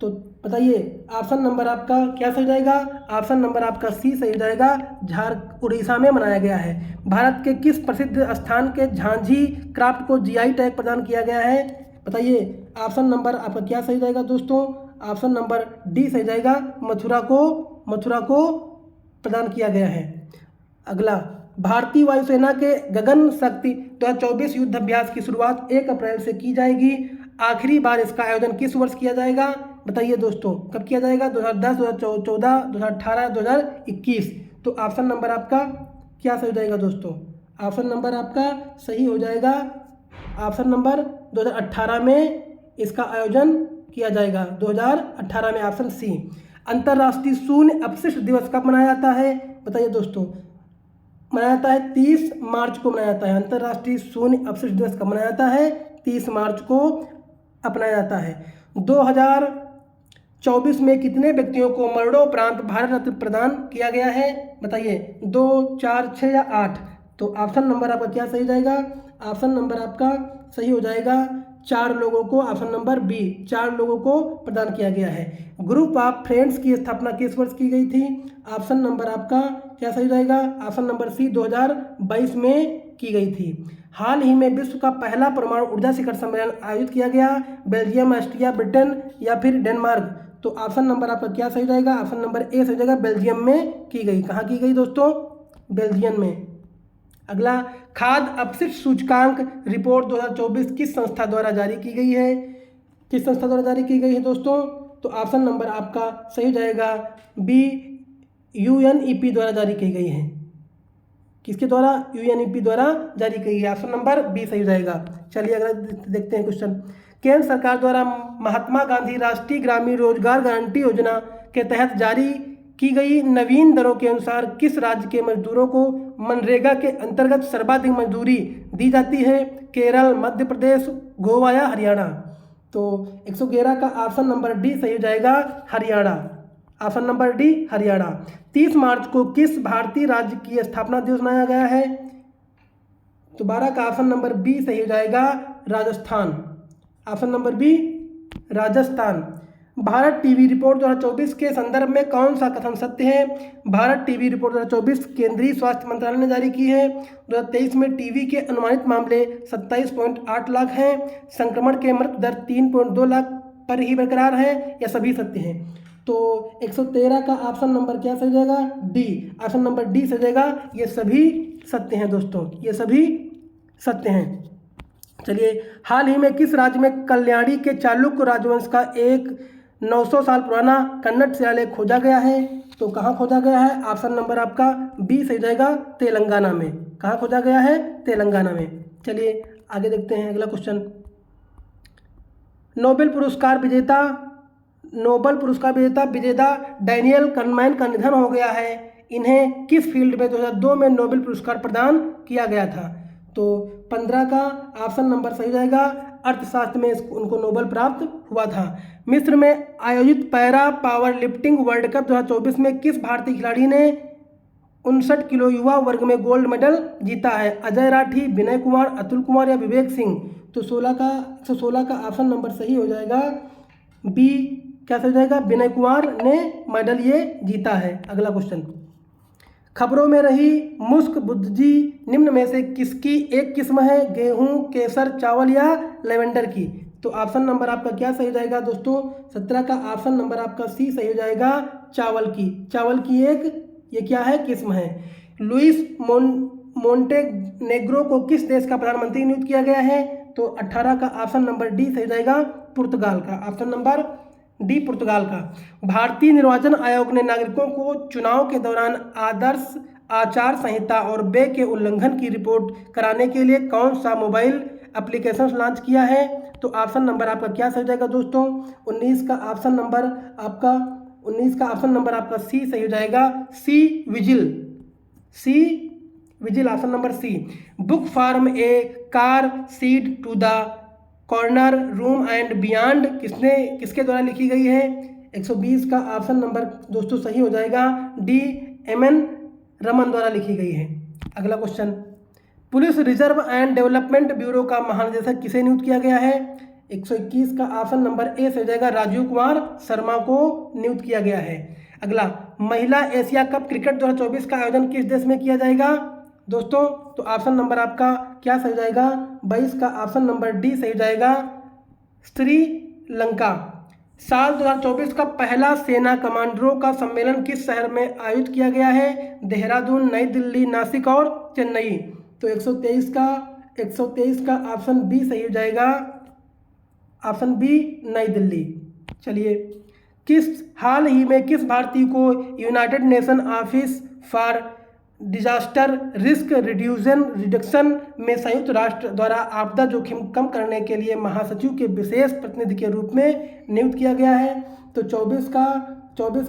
तो बताइए, ऑप्शन नंबर आपका क्या सही जाएगा? ऑप्शन नंबर आपका सी सही जाएगा, उड़ीसा में मनाया गया है। भारत के किस प्रसिद्ध स्थान के झांझी क्राफ्ट को जीआई टैग प्रदान किया गया है? बताइए। ऑप्शन नंबर आपका क्या सही जाएगा दोस्तों? ऑप्शन नंबर डी सही जाएगा, मथुरा को प्रदान किया गया है। अगला, भारतीय वायुसेना के गगन शक्ति 2024 युद्ध अभ्यास की शुरुआत 1 अप्रैल से की जाएगी। आखिरी बार इसका आयोजन किस वर्ष किया जाएगा? बताइए दोस्तों, कब किया जाएगा? 2010, 2014, 2018, 2021? तो ऑप्शन नंबर आपका क्या सही हो जाएगा दोस्तों? ऑप्शन नंबर आपका सही हो जाएगा, ऑप्शन नंबर 2018 में इसका आयोजन किया जाएगा। 2018 में, ऑप्शन सी। अंतर्राष्ट्रीय शून्य अपशिष्ट दिवस कब मनाया जाता है? बताइए दोस्तों। मनाया जाता है 30 मार्च को मनाया जाता है। अंतर्राष्ट्रीय शून्य अपशिष्ट दिवस कब मनाया जाता है? 30 मार्च को अपनाया जाता है। 2024 में कितने व्यक्तियों को मरणोपरांत भारत रत्न प्रदान किया गया है? बताइए। 2, 4, 6 या 8? तो ऑप्शन नंबर आपका क्या सही जाएगा? ऑप्शन नंबर आपका सही हो जाएगा, 4 लोगों को। ऑप्शन नंबर बी, 4 लोगों को प्रदान किया गया है। ग्रुप ऑफ फ्रेंड्स की स्थापना किस वर्ष की गई थी? ऑप्शन नंबर आपका क्या सही जाएगा? ऑप्शन नंबर सी, 2022 में की गई थी। हाल ही में विश्व का पहला परमाणु ऊर्जा शिखर सम्मेलन आयोजित किया गया, बेल्जियम, ऑस्ट्रिया, ब्रिटेन या फिर डेनमार्क? तो ऑप्शन नंबर आपका क्या सही जाएगा? ऑप्शन नंबर ए सही जाएगा, बेल्जियम में की गई। कहाँ की गई दोस्तों? बेल्जियम में। अगला, खाद्य अपशिष्ट सूचकांक रिपोर्ट 2024 किस संस्था द्वारा जारी की गई है? किस संस्था द्वारा जारी की गई है दोस्तों? तो ऑप्शन नंबर आपका सही जाएगा बी, UNEP द्वारा जारी की गई है। किसके द्वारा? UNEP द्वारा जारी की गई है। ऑप्शन नंबर बी सही जाएगा। चलिए अगला देखते हैं क्वेश्चन, केंद्र सरकार द्वारा महात्मा गांधी राष्ट्रीय ग्रामीण रोजगार गारंटी योजना के तहत जारी की गई नवीन दरों के अनुसार किस राज्य के मजदूरों को मनरेगा के अंतर्गत सर्वाधिक मजदूरी दी जाती है? केरल, मध्य प्रदेश, गोवा या हरियाणा? तो 111 का ऑप्शन नंबर डी सही हो जाएगा, Haryana. Option number D, Haryana. 30 मार्च को किस भारतीय राज्य की स्थापना दिवस मनाया गया है? तो 12 का ऑप्शन नंबर बी सही हो जाएगा, Rajasthan. Option number B, Rajasthan. Bharat TB report 2024 के संदर्भ में कौन सा कथन सत्य है? भारत टीबी रिपोर्ट 2024 केंद्रीय स्वास्थ्य मंत्रालय ने जारी की है। 2023 में टीबी के अनुमानित मामले 27.8 लाख हैं। संक्रमण के मृत्यु दर 3.2 लाख पर ही बरकरार है, या सभी सत्य हैं? तो 113 का ऑप्शन नंबर क्या सही जाएगा? डी। ऑप्शन नंबर डी सही जाएगा, ये सभी सत्य हैं दोस्तों, ये सभी सत्य हैं। चलिए, हाल ही में किस राज्य में कल्याणी के चालुक्य राजवंश का एक 900 साल पुराना कन्नड़ शिलालेख खोजा गया है? तो कहाँ खोजा गया है? ऑप्शन नंबर आपका बी सही जाएगा, तेलंगाना में। कहाँ खोजा गया है? तेलंगाना में। चलिए आगे देखते हैं अगला क्वेश्चन। नोबेल पुरस्कार विजेता विजेता डैनियल कनमैन का निधन हो गया है। इन्हें किस फील्ड में 2002 में नोबेल पुरस्कार प्रदान किया गया था? तो 15 का ऑप्शन नंबर सही जाएगा, अर्थशास्त्र में उनको नोबेल प्राप्त हुआ था। मिस्र में आयोजित para power lifting world cup 2024 में किस भारतीय खिलाड़ी ने 59 किलो युवा वर्ग में गोल्ड मेडल जीता है? अजय राठी, विनय कुमार, अतुल कुमार या विवेक सिंह? तो 116 का ऑप्शन नंबर सही हो जाएगा, बी। क्या सही हो जाएगा? विनय कुमार ने मेडल ये जीता है। अगला क्वेश्चन। खबरों में रही मुस्क बुद्जी निम्न में से किसकी एक किस्म है? गेहूं, केसर, चावल या लेवेंडर की? तो ऑप्शन नंबर आपका क्या सही हो जाएगा दोस्तों? 17 का ऑप्शन नंबर आपका सी सही हो जाएगा, चावल की। चावल की एक ये क्या है? किस्म है। लुइस मोंटेनेग्रो को किस देश का प्रधानमंत्री नियुक्त किया गया है? तो 18 का ऑप्शन नंबर डी सही हो जाएगा, पुर्तगाल का। ऑप्शन नंबर डी, पुर्तगाल का। भारतीय निर्वाचन आयोग ने नागरिकों को चुनाव के दौरान आदर्श आचार संहिता और व्यय के उल्लंघन की रिपोर्ट कराने के लिए कौन सा मोबाइल एप्लीकेशन लॉन्च किया है? तो ऑप्शन नंबर आपका क्या सही हो जाएगा दोस्तों? 19 का ऑप्शन नंबर आपका सी सही हो जाएगा, C Vigil. Option number C. Book from a car seat to the corner room and beyond किसके द्वारा लिखी गई है? 120 का ऑप्शन नंबर दोस्तों सही हो जाएगा, डी। एम.एन. रमन द्वारा लिखी गई है। अगला question. Police reserve and development bureau का महानिदेशक किसे नियुक्त किया गया है? 121 का ऑप्शन नंबर ए से हो जाएगा, राजीव कुमार शर्मा को नियुक्त किया गया है। अगला। महिला एशिया कप क्रिकेट 2024 का आयोजन किस देश में किया जाएगा दोस्तों? तो ऑप्शन नंबर आपका क्या सही जाएगा? 22 का ऑप्शन नंबर डी सही जाएगा, श्रीलंका। साल 2024 का पहला सेना कमांडरों का सम्मेलन किस शहर में आयोजित किया गया है? देहरादून, नई दिल्ली, नासिक और चेन्नई? तो 123 का ऑप्शन बी सही हो जाएगा, ऑप्शन बी, नई दिल्ली। चलिए, हाल ही में किस भारतीय को United nation office for disaster risk reduction में संयुक्त राष्ट्र द्वारा आपदा जोखिम कम करने के लिए महासचिव के विशेष प्रतिनिधि के रूप में नियुक्त किया गया है? तो 24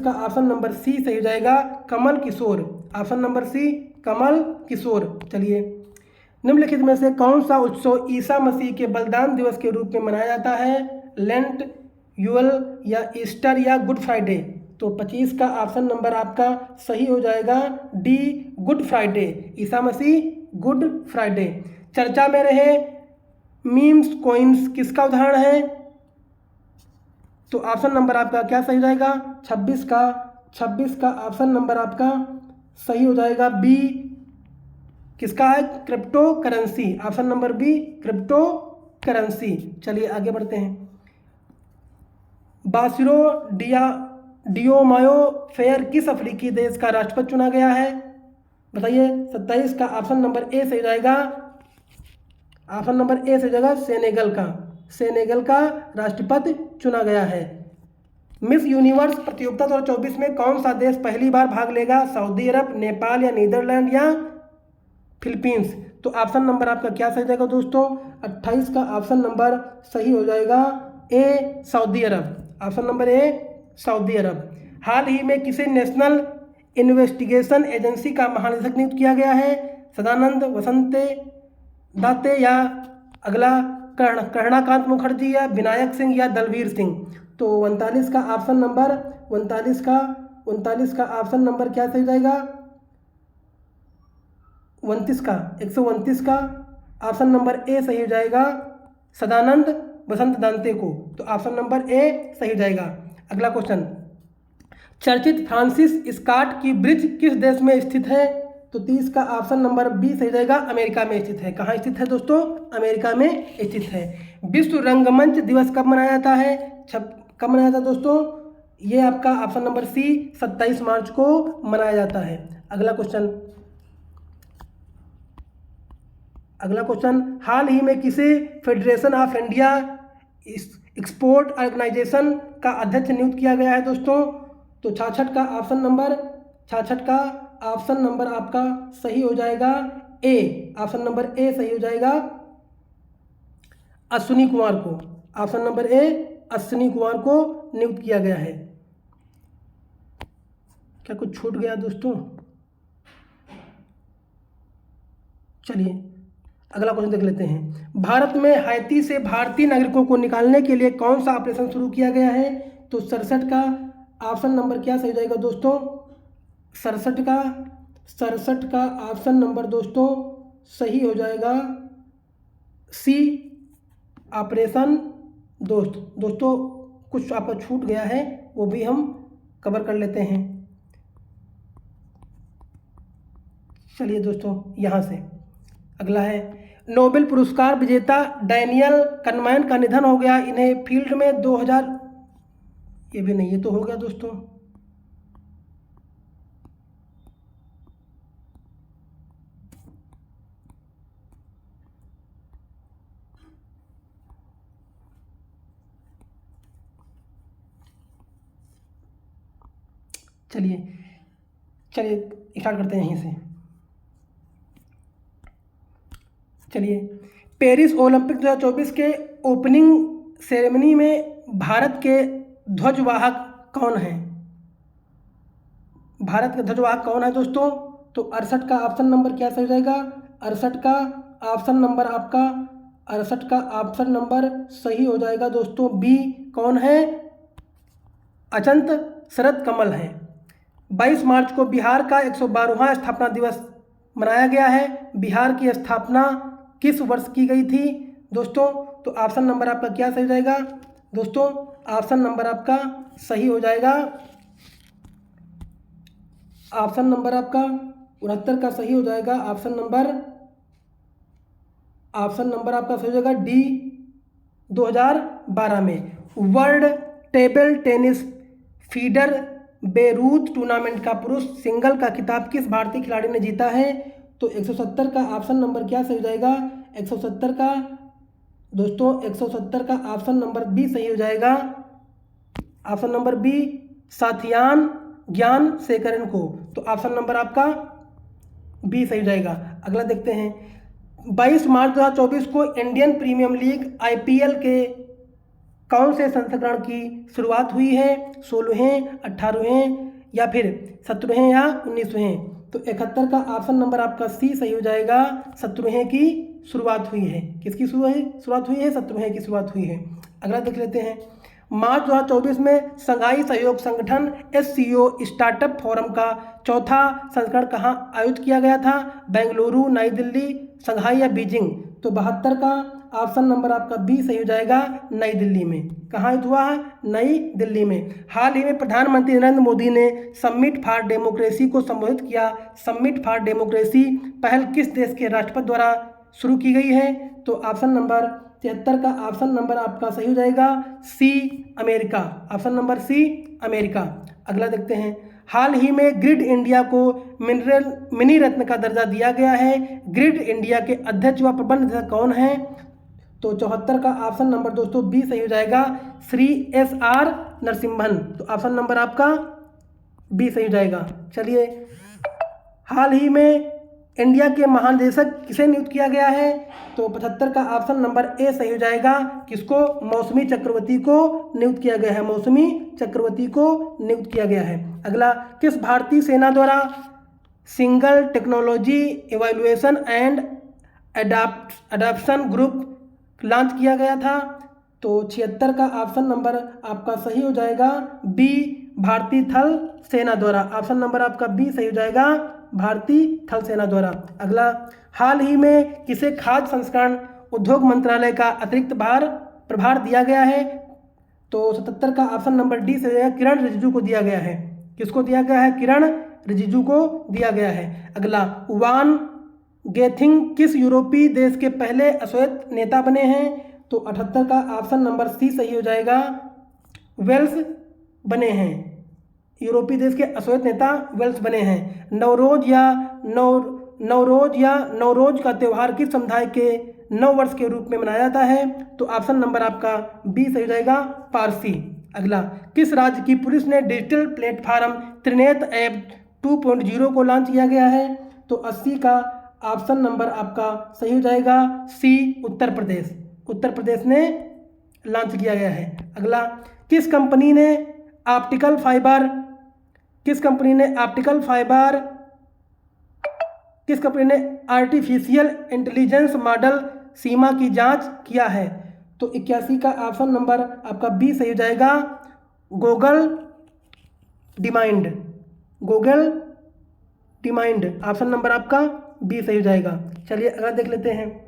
का ऑप्शन नंबर सी सही हो जाएगा, कमल किशोर। ऑप्शन नंबर सी, कमल किशोर। चलिए, निम्नलिखित में से कौन सा उत्सव ईसा मसीह के बलिदान दिवस के रूप में मनाया जाता है? लेंट, यूल या ईस्टर या गुड फ्राइडे? तो 25 का ऑप्शन नंबर आपका सही हो जाएगा, D, good Friday. Isa Masih, good Friday. चर्चा में रहे मीम्स कॉइन्स किसका उदाहरण है? तो ऑप्शन नंबर आपका क्या सही जाएगा? 26 का ऑप्शन नंबर आपका सही हो जाएगा, बी। किसका है? Crypto currency. Option number B, crypto currency. चलिए आगे बढ़ते हैं। बासिरो डियोमायो फेयर किस अफ्रीकी देश का राष्ट्रपति चुना गया है? बताइए। 27 का ऑप्शन नंबर ए से जाएगा, ऑप्शन नंबर ए से जाएगा, सेनेगल का राष्ट्रपति चुना गया है। मिस यूनिवर्स प्रतियोगिता 2024 में कौन सा देश पहली बार भाग लेगा? सऊदी अरब, नेपाल या नीदरलैंड या फिलीपींस? तो ऑप्शन नंबर आपका क्या सही हो जाएगा दोस्तों? 28 का ऑप्शन नंबर सही हो जाएगा A, Saudi Arabia. Option number A, Saudi Arabia. हाल ही में किसे नेशनल इन्वेस्टिगेशन एजेंसी का महानिदेशक नियुक्त किया गया है? सदानंद, वसंत दाते या अगला कर्णकांत मुखर्जी या विनायक सिंह या दलवीर सिंह? तो 39 का ऑप्शन नंबर 39 का ऑप्शन नंबर क्या सही जाएगा? 29 का 129 का ऑप्शन नंबर ए सही हो जाएगा, सदानंद वसंत दांते को। तो ऑप्शन नंबर ए सही हो जाएगा। अगला क्वेश्चन, चर्चित फ्रांसिस स्कॉट की ब्रिज किस देश में स्थित है? तो 30 का ऑप्शन नंबर बी सही जाएगा, अमेरिका में स्थित है। कहाँ स्थित है दोस्तों? अमेरिका में स्थित है। विश्व रंगमंच दिवस कब मनाया जाता है? कब मनाया जाता है दोस्तों? ये आपका ऑप्शन नंबर सी 27 मार्च को मनाया जाता है। अगला क्वेश्चन, हाल ही में किसे federation of India export organisation का अध्यक्ष नियुक्त किया गया है दोस्तों? तो 66 का ऑप्शन नंबर आपका सही हो जाएगा ए, ऑप्शन नंबर ए सही हो जाएगा, अश्विनी कुमार को। ऑप्शन नंबर ए, अश्विनी कुमार को नियुक्त किया गया है। क्या कुछ छूट गया दोस्तों? चलिए अगला क्वेश्चन देख लेते हैं। भारत में हैती से भारतीय नागरिकों को निकालने के लिए कौन सा ऑपरेशन शुरू किया गया है? तो 67 का ऑप्शन नंबर क्या सही हो जाएगा दोस्तों? 67 का ऑप्शन नंबर दोस्तों सही हो जाएगा सी, ऑपरेशन दोस्तों कुछ आपका छूट गया है, वो भी हम कवर कर लेते हैं। चलिए दोस्तों यहाँ से अगला है, नोबेल पुरस्कार विजेता डैनियल कनमैन का निधन हो गया। इन्हें फील्ड में 2000, ये भी नहीं, ये तो हो गया दोस्तों। चलिए स्टार्ट करते हैं यहीं से। चलिए, पेरिस ओलंपिक 2024 के ओपनिंग सेरेमनी में भारत के ध्वजवाहक कौन है? भारत के ध्वजवाहक कौन है दोस्तों? तो 68 का ऑप्शन नंबर क्या सही हो जाएगा? 68 का ऑप्शन नंबर आपका 68 का ऑप्शन नंबर सही हो जाएगा दोस्तों बी, कौन है? अचंत शरद कमल है। 22 मार्च को बिहार का 112वां स्थापना दिवस मनाया गया है। बिहार की स्थापना किस वर्ष की गई थी दोस्तों? तो ऑप्शन नंबर आपका क्या सही हो जाएगा दोस्तों? ऑप्शन नंबर आपका सही हो जाएगा, ऑप्शन नंबर आपका 69 का सही हो जाएगा। ऑप्शन नंबर आपका सही हो जाएगा डी, 2012 में। World table tennis feeder Beirut tournament का पुरुष सिंगल का खिताब किस भारतीय खिलाड़ी ने जीता है? तो 170 का ऑप्शन नंबर क्या सही हो जाएगा? 170 का दोस्तों 170 का ऑप्शन नंबर बी सही हो जाएगा। ऑप्शन नंबर बी, साथियान ज्ञान शेखरन को। तो ऑप्शन नंबर आपका बी सही हो जाएगा। अगला देखते हैं, 22 मार्च 2024 को इंडियन प्रीमियर लीग IPL के कौन से संस्करण की शुरुआत हुई है? 16वें, 18वें या फिर 17वें या 19वें? तो 71 का ऑप्शन नंबर आपका सी सही हो जाएगा, 17वें की शुरुआत हुई है। किसकी शुरुआत हुई है? 17वें की शुरुआत हुई है। अगला देख लेते हैं, मार्च 2024 में संघाई सहयोग संगठन SCO स्टार्टअप फोरम का चौथा संस्करण कहाँ आयोजित किया गया था? बेंगलुरु, नई दिल्ली, संघाई या बीजिंग? तो 72 का ऑप्शन नंबर आपका बी सही हो जाएगा, नई दिल्ली में। कहाँ हुआ है? नई दिल्ली में। हाल ही में प्रधानमंत्री नरेंद्र मोदी ने समिट फॉर डेमोक्रेसी को संबोधित किया। समिट फॉर डेमोक्रेसी पहल किस देश के राष्ट्रपति द्वारा शुरू की गई है? तो ऑप्शन नंबर 73 का ऑप्शन नंबर आपका सही हो जाएगा C, America. Option number C, America. अगला देखते हैं, हाल ही में ग्रिड इंडिया को मिनी रत्न का दर्जा दिया गया है। ग्रिड इंडिया के अध्यक्ष व प्रबंध निदेशक कौन है? तो 74 का ऑप्शन नंबर दोस्तों बी सही हो जाएगा, श्री SR नरसिम्हन। तो ऑप्शन नंबर आपका बी सही हो जाएगा। चलिए, हाल ही में इंडिया के महानिदेशक किसे नियुक्त किया गया है? तो 75 का ऑप्शन नंबर ए सही हो जाएगा। किसको? मौसमी चक्रवर्ती को नियुक्त किया गया है। मौसमी चक्रवर्ती को नियुक्त किया गया है। अगला, किस भारतीय सेना द्वारा single technology evaluation and adoption group launch किया गया था? तो 76 का ऑप्शन नंबर आपका सही हो जाएगा बी, भारतीय थल सेना द्वारा। ऑप्शन नंबर आपका बी सही हो जाएगा, भारतीय थल सेना द्वारा। अगला, हाल ही में किसे खाद्य संस्करण उद्योग मंत्रालय का अतिरिक्त प्रभार दिया गया है? तो 77 का ऑप्शन नंबर डी से जाएगा, किरण रिजिजू को दिया गया है। किसको दिया गया है? किरण रिजिजू को दिया गया है। अगला, वान गेथिंग किस यूरोपीय देश के पहले अश्वेत नेता बने हैं? तो 78 का ऑप्शन नंबर सी सही हो जाएगा, वेल्स बने हैं। यूरोपीय देश के अश्वेत नेता वेल्स बने हैं। नवरोज का त्यौहार किस समुदाय के नव वर्ष के रूप में मनाया जाता है? तो ऑप्शन नंबर आपका बी सही हो जाएगा, पारसी। अगला, किस राज्य की पुलिस ने डिजिटल प्लेटफॉर्म त्रिनेत्र ऐप 2.0 को लॉन्च किया गया है? तो 80 का ऑप्शन नंबर आपका सही हो जाएगा, सी, उत्तर प्रदेश। उत्तर प्रदेश ने लॉन्च किया गया है। अगला, किस कंपनी ने आर्टिफिशियल इंटेलिजेंस मॉडल सीमा की जांच किया है? तो 81 का ऑप्शन नंबर आपका बी सही हो जाएगा, गूगल डिमाइंड। ऑप्शन नंबर आपका बी सही हो जाएगा। चलिए अगला देख लेते हैं।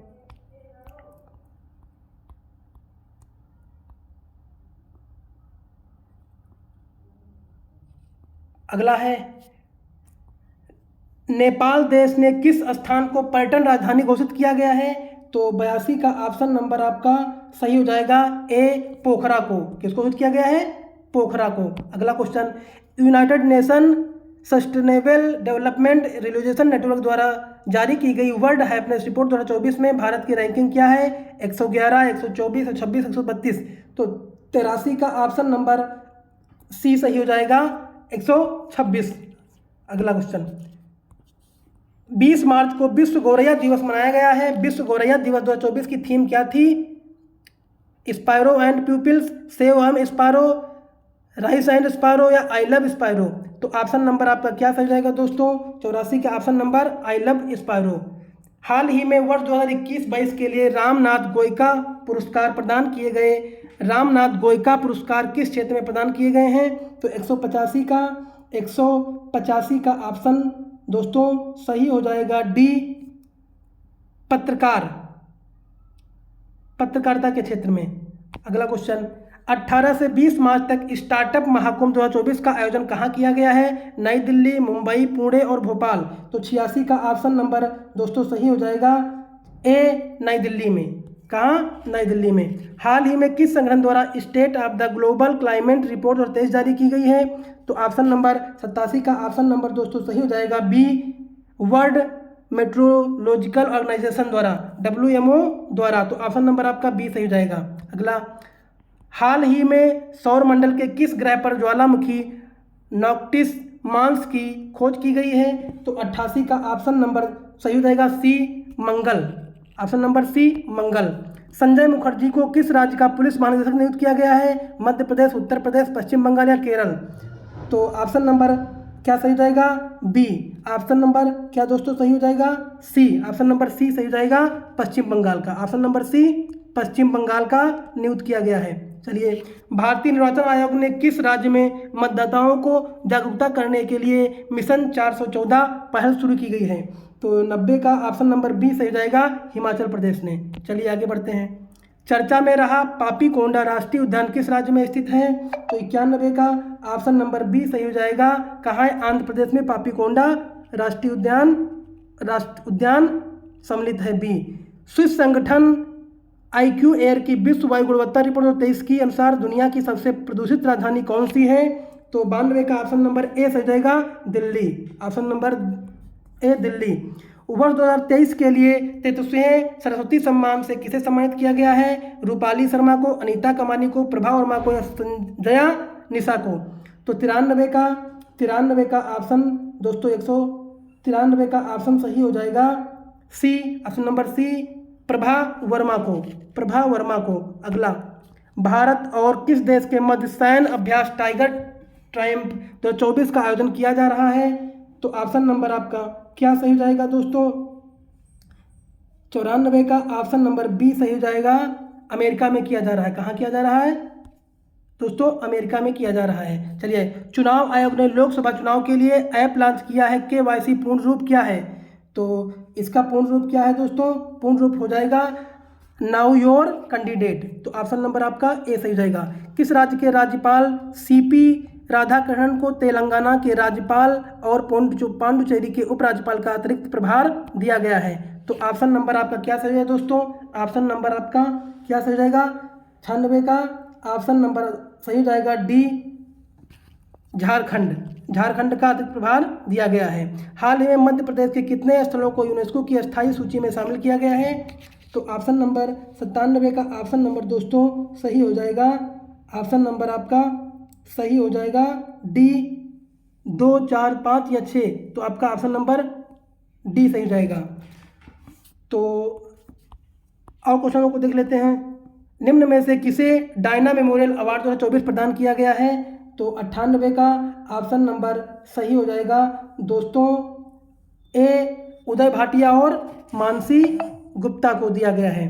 अगला है, नेपाल देश ने किस स्थान को पर्यटन राजधानी घोषित किया गया है? तो 82 का ऑप्शन नंबर आपका सही हो जाएगा, ए, पोखरा को। किसको घोषित किया गया है? पोखरा को। अगला question, United nation sustainable development relation network द्वारा जारी की गई वर्ल्ड हैप्पीनेस रिपोर्ट 2024 में भारत की रैंकिंग क्या है? 111, 124, 126, 132। तो 83 का ऑप्शन नंबर सी सही हो जाएगा, 126। अगला क्वेश्चन, 20 मार्च को विश्व गौरैया दिवस मनाया गया है। विश्व गौरैया दिवस 2024 की थीम क्या थी? स्पायरो एंड प्यूपिल्स, सेव हम स्पायरो, राइस एंड स्पायरो या आई लव स्पायरो? तो ऑप्शन नंबर आपका क्या सही जाएगा दोस्तों? 84 का ऑप्शन नंबर आई लव स्पायरो। हाल ही में वर्ष 2021-22 के लिए रामनाथ गोयका पुरस्कार प्रदान किए गए। रामनाथ गोयका पुरस्कार किस क्षेत्र में प्रदान किए गए हैं? तो 185 का ऑप्शन दोस्तों सही हो जाएगा, डी, पत्रकारिता के क्षेत्र में। अगला क्वेश्चन, 18 से 20 मार्च तक स्टार्टअप महाकुंभ 2024 का आयोजन कहाँ किया गया है? नई दिल्ली, मुंबई, पुणे और भोपाल। तो 86 का ऑप्शन नंबर दोस्तों सही हो जाएगा, ए, नई दिल्ली में। कहाँ? नई दिल्ली में। हाल ही में किस संगठन द्वारा state of the global climate report 2023 जारी की गई है? तो ऑप्शन नंबर 87 का ऑप्शन नंबर दोस्तों सही हो जाएगा, बी, वर्ल्ड मेट्रोलॉजिकल ऑर्गेनाइजेशन द्वारा, WMO द्वारा। तो ऑप्शन नंबर आपका बी सही हो जाएगा। अगला, हाल ही में सौर मंडल के किस ग्रह पर ज्वालामुखी नॉक्टिस मांस की खोज की गई है? तो 88 का ऑप्शन नंबर सही हो जाएगा, सी, मंगल। ऑप्शन नंबर सी, मंगल। संजय मुखर्जी को किस राज्य का पुलिस महानिदेशक नियुक्त किया गया है? मध्य प्रदेश, उत्तर प्रदेश, पश्चिम बंगाल या केरल? तो ऑप्शन नंबर क्या सही हो जाएगा? बी। ऑप्शन नंबर क्या दोस्तों सही हो जाएगा? सी। ऑप्शन नंबर सी सही हो जाएगा, पश्चिम बंगाल का। ऑप्शन नंबर सी, पश्चिम बंगाल का नियुक्त किया गया है। चलिए, भारतीय निर्वाचन आयोग ने किस राज्य में मतदाताओं को जागरूकता करने के लिए मिशन 414 पहल शुरू की गई है? तो 90 का ऑप्शन नंबर बी सही हो जाएगा, हिमाचल प्रदेश ने। चलिए आगे बढ़ते हैं। चर्चा में रहा पापी कोंडा राष्ट्रीय उद्यान किस राज्य में स्थित है? तो 91 का ऑप्शन नंबर बी सही हो जाएगा। कहाँ है? आंध्र प्रदेश में पापी कोंडा राष्ट्रीय उद्यान सम्मिलित है, बी। स्विस संगठन IQ एयर की विश्व वायु गुणवत्ता रिपोर्ट 2023 के अनुसार दुनिया की सबसे प्रदूषित राजधानी कौन सी है? तो 92 का ऑप्शन नंबर ए सही जाएगा, दिल्ली। ऑप्शन नंबर ए, दिल्ली। वर्ष 2023 के लिए 33वें सरस्वती सम्मान से किसे सम्मानित किया गया है? रूपाली शर्मा को, अनीता कमानी को, प्रभा वर्मा को या संजया निशा को? तो 93 का ऑप्शन दोस्तों 93 का ऑप्शन सही हो जाएगा C, option number C, Prabha Verma को, प्रभा वर्मा को। अगला, भारत और किस देश के मध्य सैन्य अभ्यास टाइगर ट्रायम्फ 2024 का आयोजन किया जा रहा है? तो ऑप्शन नंबर आपका क्या सही हो जाएगा दोस्तों? 94 का ऑप्शन नंबर बी सही हो जाएगा। अमेरिका में किया जा रहा है। कहाँ किया जा रहा है दोस्तों? अमेरिका में किया जा रहा है। चलिए, चुनाव आयोग ने लोकसभा चुनाव के लिए ऐप लॉन्च किया है। केवाईसी पूर्ण रूप क्या है? तो इसका पूर्ण रूप क्या है दोस्तों? पूर्ण रूप हो जाएगा नाउ योर कैंडिडेट। तो ऑप्शन नंबर आपका ए सही हो जाएगा। किस राज्य के राज्यपाल सीपी राधाकृष्णन को तेलंगाना के राज्यपाल और पांडुचेरी के उपराज्यपाल का अतिरिक्त प्रभार दिया गया है? तो ऑप्शन नंबर आपका क्या सही है दोस्तों? ऑप्शन नंबर आपका क्या सही हो जाएगा? 96 का ऑप्शन नंबर सही हो जाएगा डी, झारखंड। झारखंड का अतिरिक्त प्रभार दिया गया है। हाल ही में मध्य प्रदेश के कितने स्थलों को यूनेस्को की अस्थायी सूची में शामिल किया गया है? तो ऑप्शन नंबर 97 का ऑप्शन नंबर दोस्तों सही हो जाएगा। ऑप्शन नंबर आपका सही हो जाएगा डी, 2, 4, 5 या 6। तो आपका ऑप्शन नंबर डी सही हो जाएगा। तो और क्वेश्चनों को देख लेते हैं। निम्न में से किसे डायना मेमोरियल अवार्ड 2024 प्रदान किया गया है? तो 98 का ऑप्शन नंबर सही हो जाएगा दोस्तों ए, उदय भाटिया और मानसी गुप्ता को दिया गया है।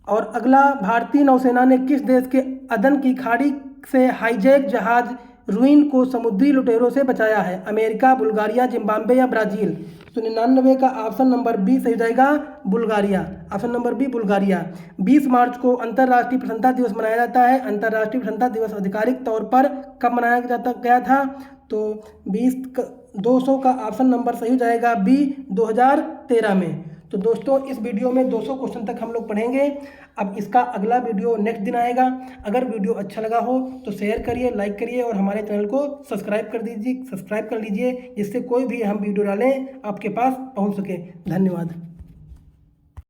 और अगला, भारतीय नौसेना ने किस देश के अदन की खाड़ी से हाईजैक जहाज रूइन को समुद्री लुटेरों से बचाया है? अमेरिका, बुल्गारिया, जिम्बाब्वे या ब्राज़ील? तो 99 का ऑप्शन नंबर बी सही जाएगा, Bulgaria. Option number B, Bulgaria. 20 March को अंतर्राष्ट्रीय प्रसन्नता दिवस मनाया जाता है। अंतर्राष्ट्रीय प्रसन्नता दिवस आधिकारिक तौर पर कब मनाया गया था? तो 200 का ऑप्शन नंबर सही हो जाएगा बी, 2013 में। तो दोस्तों, इस वीडियो में 200 क्वेश्चन तक हम लोग पढ़ेंगे। अब इसका अगला वीडियो नेक्स्ट दिन आएगा। अगर वीडियो अच्छा लगा हो तो शेयर करिए, लाइक करिए और हमारे चैनल को सब्सक्राइब कर लीजिए, जिससे कोई भी हम वीडियो डालें आपके पास पहुंच सके। धन्यवाद।